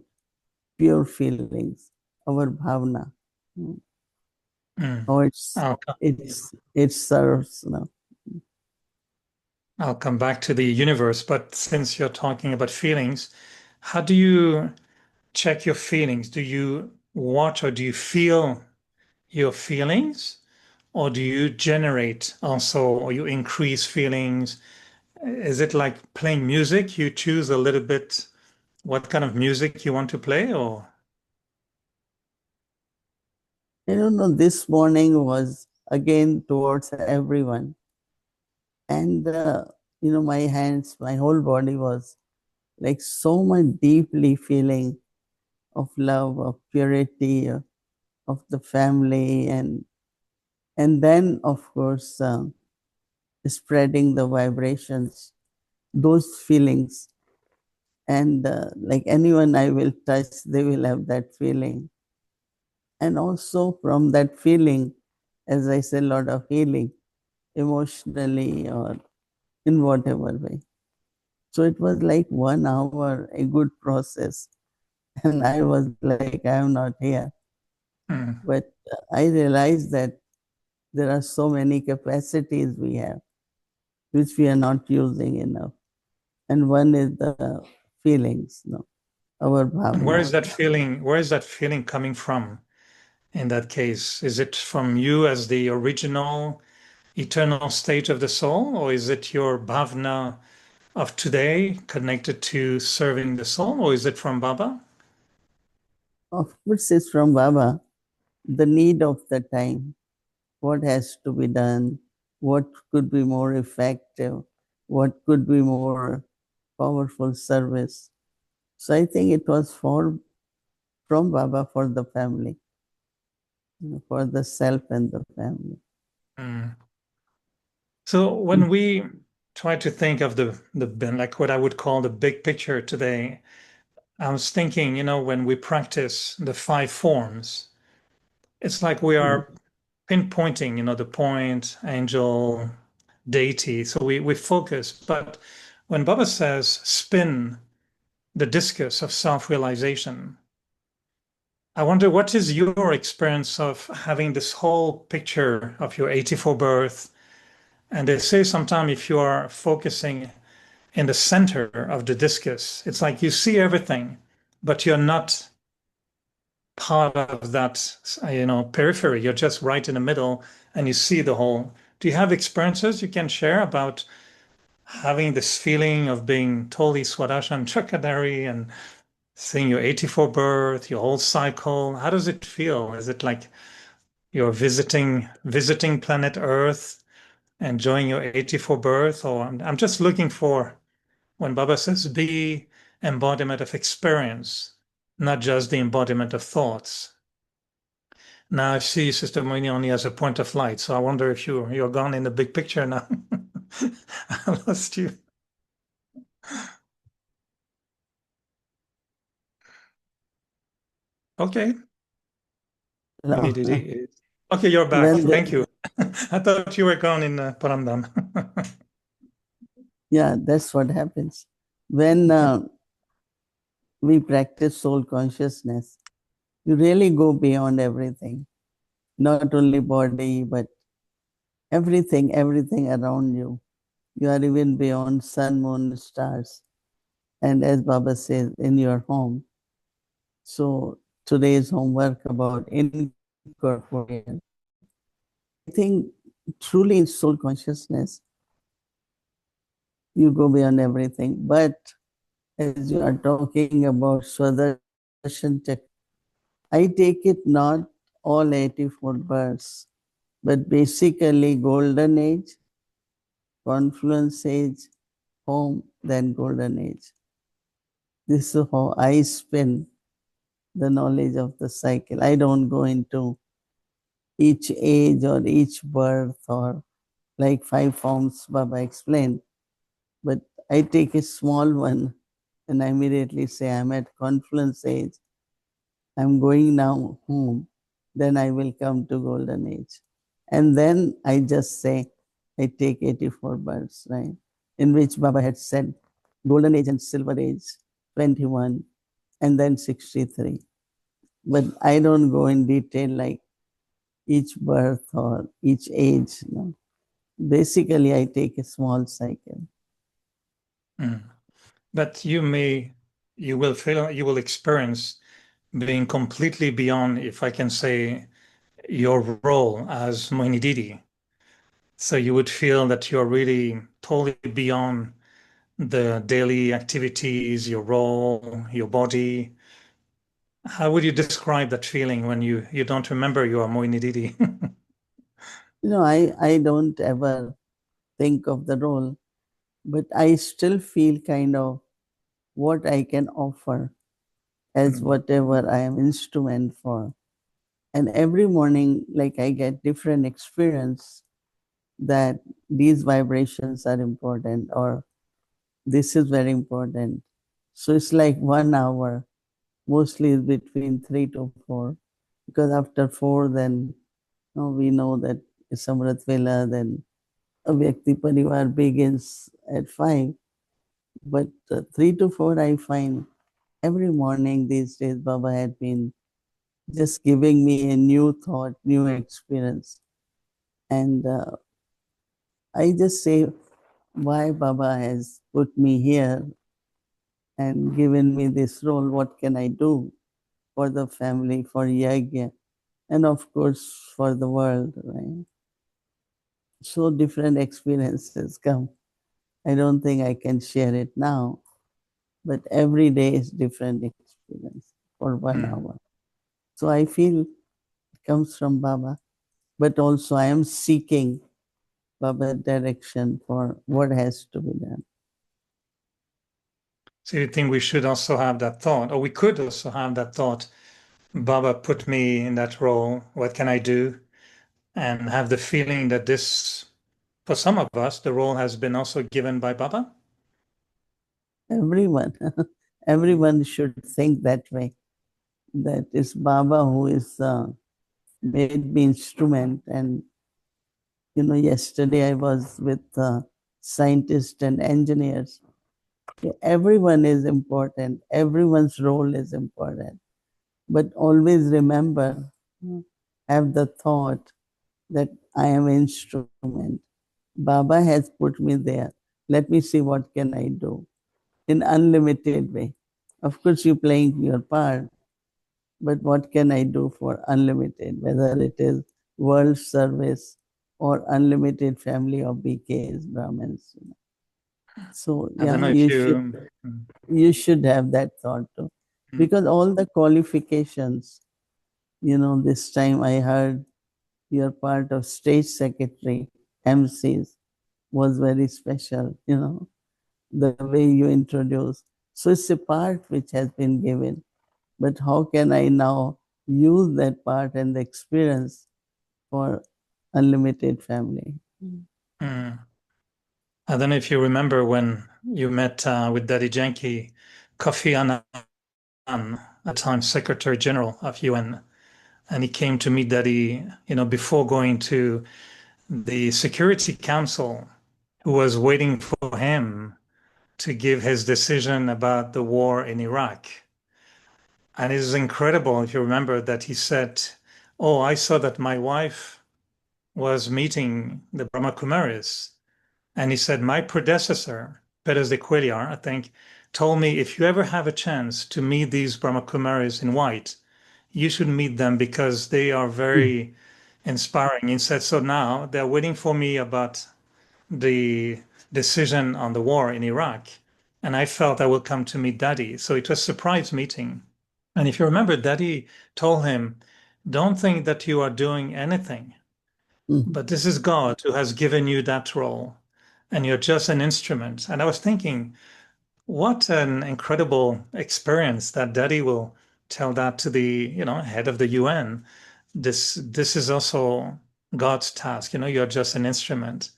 pure feelings, our bhavana. How it serves now. I'll come back to the universe, but since you're talking about feelings, how do you check your feelings? Do you watch or do you feel your feelings? Or do you generate also, or you increase feelings? Is it like playing music? You choose a little bit what kind of music you want to play, or? I don't know, this morning was again towards everyone. And, my hands, my whole body was like so much deeply feeling of love, of purity, of the family. And then, of course, spreading the vibrations, those feelings. And like anyone I will touch, they will have that feeling. And also from that feeling, as I said, a lot of healing, emotionally or in whatever way. So it was like 1 hour, a good process. And I was like, I am not here. But I realized that there are so many capacities we have, which we are not using enough. And one is the feelings, our And where is bhavna. that feeling? Where is that feeling coming from in that case? Is it from you as the original eternal state of the soul, or is it your bhavna of today connected to serving the soul, or is it from Baba? Of course, it's from Baba, the need of the time, what has to be done, what could be more effective, what could be more powerful service. So I think it was from Baba for the family, for the self and the family. So when we try to think of the like what I would call the big picture today, I was thinking, when we practice the 5 forms, it's like we are pinpointing, the point, angel, deity. So we focus. But when Baba says spin the discus of self-realization, I wonder what is your experience of having this whole picture of your 84 birth. And they say sometimes if you are focusing in the center of the discus, it's like you see everything, but you're not part of that, periphery. You're just right in the middle and you see the whole. Do you have experiences you can share about having this feeling of being totally Swadharshana Chakradhari and seeing your 84 birth, your whole cycle? How does it feel? Is it like you're visiting planet Earth, enjoying your 84 birth? Or I'm just looking for when Baba says be embodiment of experience, not just the embodiment of thoughts. Now I see Sister Moini only as a point of light, so I wonder if you're gone in the big picture now. I lost you. Okay. Okay, you're back. Thank you. I thought you were gone in Paramdam. Yeah, that's what happens. When we practice soul consciousness, you really go beyond everything, not only body, but everything around you. You are even beyond sun, moon, stars. And as Baba says, in your home. So today's homework about incorporation. I think truly in soul consciousness, you go beyond everything. But as you are talking about Swadarshan Chakra, I take it not all 84 births, but basically golden age, confluence age, home, then golden age. This is how I spin the knowledge of the cycle. I don't go into each age or each birth or like 5 forms Baba explained, but I take a small one and I immediately say I'm at confluence age. I'm going now home. Then I will come to golden age. And then I just say, I take 84 births, right? In which Baba had said golden age and silver age, 21, and then 63. But I don't go in detail like each birth or each age. No. Basically, I take a small cycle. But you will experience being completely beyond, if I can say, your role as Moini Didi. So you would feel that you're really totally beyond the daily activities, your role, your body. How would you describe that feeling when you don't remember you are Moini Didi? I don't ever think of the role, but I still feel kind of what I can offer as whatever I am instrument for. And every morning, like I get different experience that these vibrations are important or this is very important. So it's like 1 hour, mostly between 3 to 4, because after 4, then we know that Samrat Vela, then Avyakti Parivar begins at 5. But 3 to 4, I find every morning these days, Baba had been just giving me a new thought, new experience. And I just say, why Baba has put me here and given me this role, what can I do for the family, for Yagya, and of course for the world, right? So different experiences come. I don't think I can share it now, but every day is different experience for 1 hour. So I feel it comes from Baba, but also I am seeking Baba's direction for what has to be done. So you think we should also have that thought, or we could also have that thought, Baba put me in that role, what can I do? And have the feeling that this, for some of us, the role has been also given by Baba? Everyone should think that way, that it's Baba who is made me instrument. And yesterday I was with scientists and engineers. Everyone is important, everyone's role is important, but always remember, have the thought that I am instrument. Baba has put me there. Let me see what can I do in unlimited way. Of course, you're playing your part, but what can I do for unlimited, whether it is world service or unlimited family of BKs, Brahmins. So I don't yeah, know if you. you should have that thought too. Because all the qualifications, this time I heard you're part of state secretary, MCs, was very special, the way you introduce. So it's a part which has been given. But how can I now use that part and the experience for unlimited family? I don't know if you remember when you met with Daddy Janki, Kofi Annan, at the time Secretary General of UN, and he came to meet Daddy, before going to the Security Council, who was waiting for him to give his decision about the war in Iraq. And it is incredible, if you remember, that he said, "Oh, I saw that my wife was meeting the Brahma Kumaris." And he said, "My predecessor, Perez de Cuellar, I think, told me if you ever have a chance to meet these Brahma Kumaris in white, you should meet them because they are very inspiring." He said, "So now they're waiting for me about the decision on the war in Iraq. And I felt I will come to meet Daddy." So it was a surprise meeting. And if you remember, Daddy told him, "Don't think that you are doing anything, but this is God who has given you that role, and you're just an instrument." And I was thinking, what an incredible experience that Daddy will tell that to the, head of the UN. This is also God's task. You're just an instrument.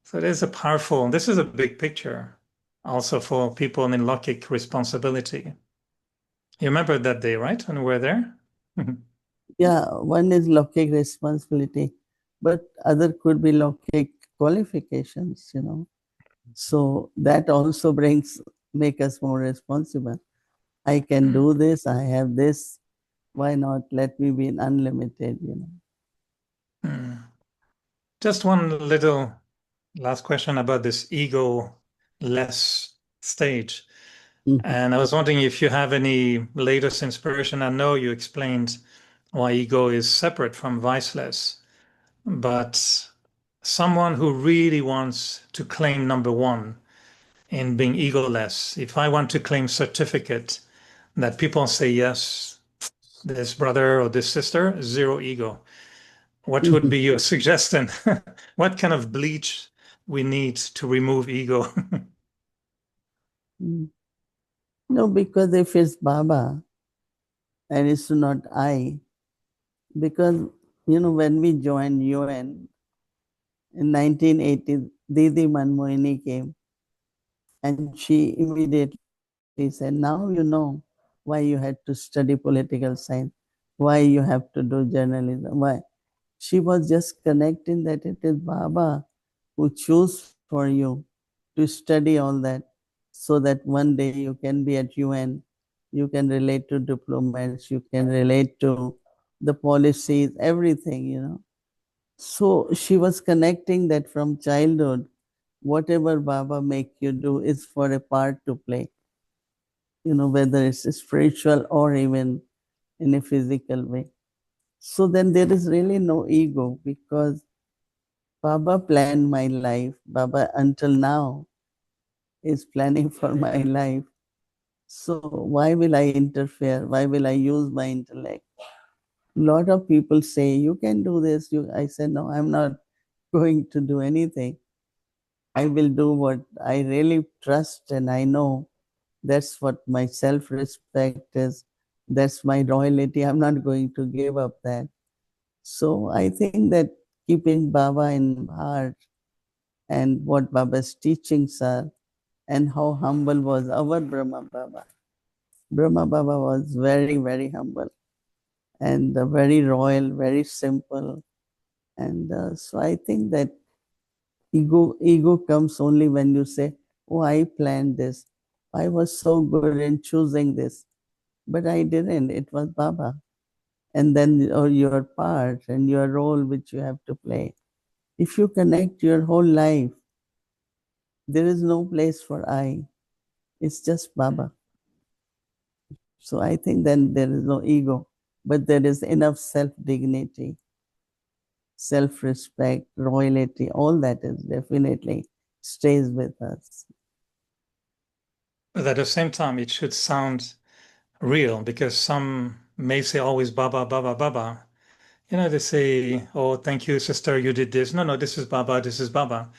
So it is this is a big picture also for people in Lokik responsibility. You remember that day, right? When we were there? Yeah, one is Lokik responsibility, but other could be Lokik qualifications, So that also make us more responsible. I can do this, I have this, why not let me be unlimited, Just one little last question about this ego-less stage. And I was wondering if you have any latest inspiration. I know you explained why ego is separate from viceless, but someone who really wants to claim number one in being egoless, if I want to claim certificate that people say, yes, this brother or this sister, zero ego, what would be your suggestion? What kind of bleach we need to remove ego? No, because if it's Baba and it's not I, because, when we joined UN in 1980, Didi Manmohini came and she immediately said, now you know why you had to study political science, why you have to do journalism, why. She was just connecting that it is Baba who chose for you to study all that. so that one day you can be at UN, you can relate to diplomats, you can relate to the policies, everything, you know. So she was connecting that from childhood, whatever Baba make you do is for a part to play, you know, whether it's spiritual or even in a physical way. So then there is really no ego, because Baba planned my life. Baba until now is planning for my life. So why will I interfere? Why will I use my intellect? A lot of people say, you can do this. I said, no, I'm not going to do anything. I will do what I really trust, and I know that's what my self-respect is. That's my loyalty. I'm not going to give up that. So I think that keeping Baba in heart and what Baba's teachings are, and how humble was our Brahma Baba. Brahma Baba was very, very humble and very royal, very simple. And so I think that ego comes only when you say, oh, I planned this. I was so good in choosing this. But I didn't. It was Baba. And then your part and your role which you have to play. If you connect your whole life, there is no place for I. It's just Baba. So I think then there is no ego, but there is enough self-dignity, self-respect, royalty, all that is definitely stays with us. But at the same time, it should sound real, because some may say always Baba, Baba, Baba. You know, they say, oh, thank you, sister, you did this. No, this is Baba, this is Baba.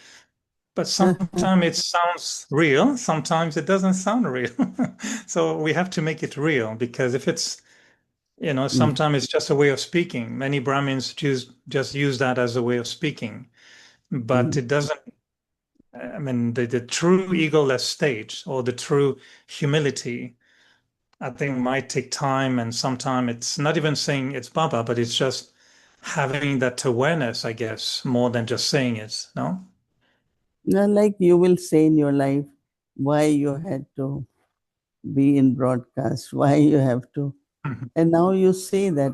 But sometimes it sounds real, sometimes it doesn't sound real. So we have to make it real, because if it's, you know, sometimes it's just a way of speaking. Many Brahmins just use that as a way of speaking, but it doesn't. I mean, the true egoless state, or the true humility, I think might take time, and sometimes it's not even saying it's Baba, but it's just having that awareness, I guess, more than just saying it, no? Not like you will say in your life why you had to be in broadcast, why you have to. And now you see that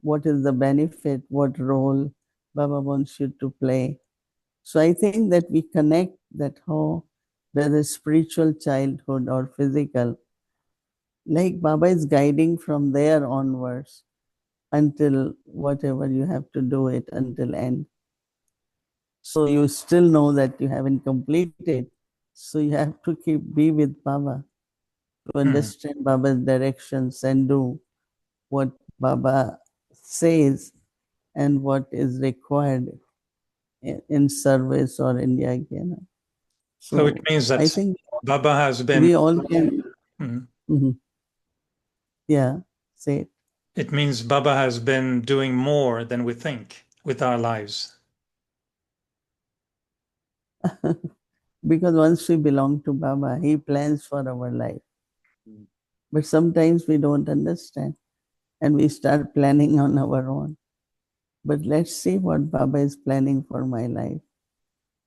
what is the benefit, what role Baba wants you to play. So I think that we connect that how, whether spiritual childhood or physical, like Baba is guiding from there onwards until whatever you have to do it until end. So you still know that you haven't completed. So you have to be with Baba to understand Baba's directions and do what Baba says and what is required in service or in yajna. So it means that I think Baba has been. we all can. Yeah, say it. It means Baba has been doing more than we think with our lives. Because once we belong to Baba, he plans for our life. But sometimes we don't understand and we start planning on our own. But let's see what Baba is planning for my life.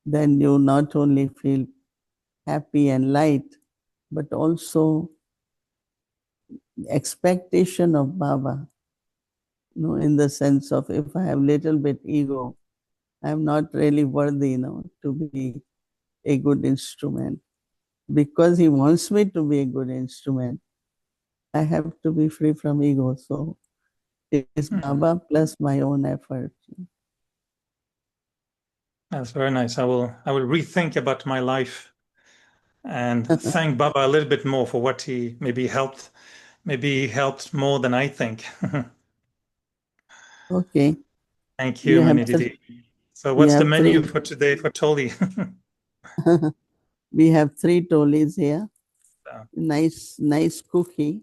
Then you not only feel happy and light, but also expectation of Baba. You know, in the sense of, if I have little bit ego, I'm not really worthy, you know, to be a good instrument. Because he wants me to be a good instrument, I have to be free from ego. So it is Baba plus my own effort. That's very nice. I will rethink about my life and thank Baba a little bit more for what he maybe helped more than I think. Okay. Thank you, Manididi. So what's the menu for today for Toli? We have 3 tolis here. Nice cookie.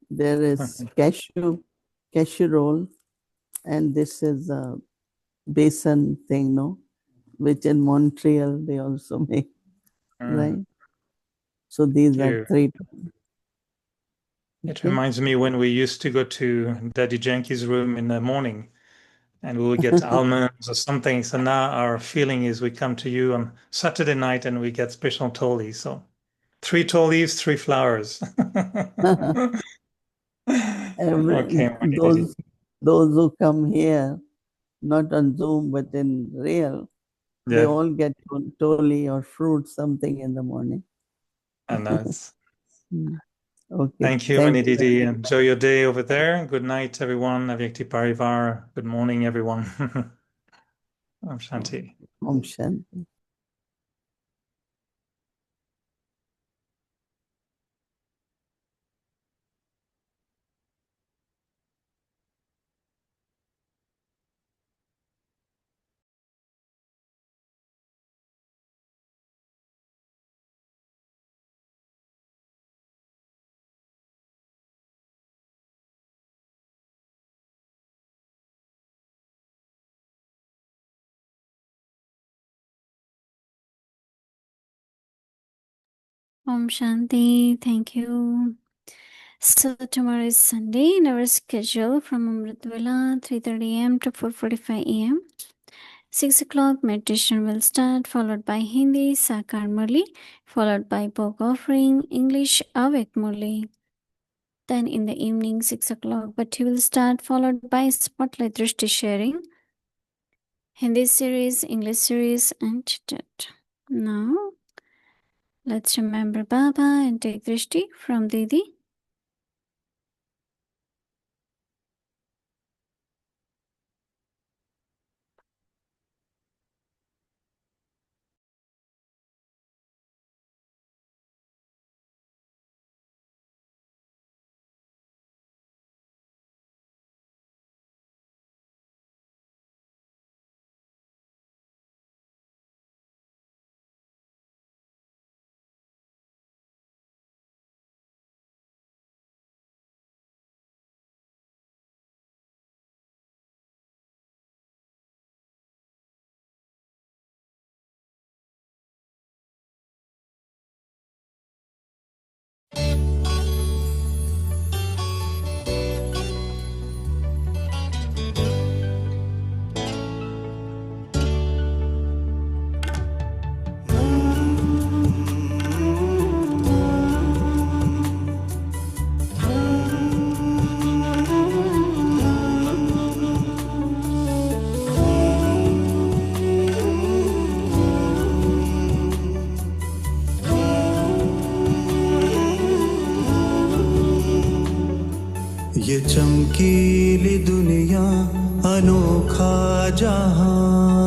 There is cashew roll, and this is a besan thing, no? Which in Montreal they also make, right? So these are 3. It reminds me when we used to go to Daddy Janki's room in the morning, and we will get almonds or something. So now our feeling is we come to you on Saturday night and we get special toli. So 3 tolis, 3 flowers. Okay, those who come here, not on Zoom but in real, they yeah, all get toli or fruit, something in the morning. and that's. Okay. Thank you, Manididi. Enjoy your day over there. Good night, everyone. Avyakti Parivar. Good morning, everyone. Om Shanti. Om Shanti. Om Shanti. Thank you. So tomorrow is Sunday in our schedule from Amritwala 3:30 a.m. to 4:45 a.m. 6 o'clock meditation will start, followed by Hindi Sakar Murli, followed by Bhog offering, English Avek Murli. Then in the evening 6 o'clock Bhatti will start, followed by Spotlight Drishti sharing, Hindi series, English series and chit. Now let's remember Baba and take Drishti from Didi. ये चमकीली दुनिया अनोखा जहां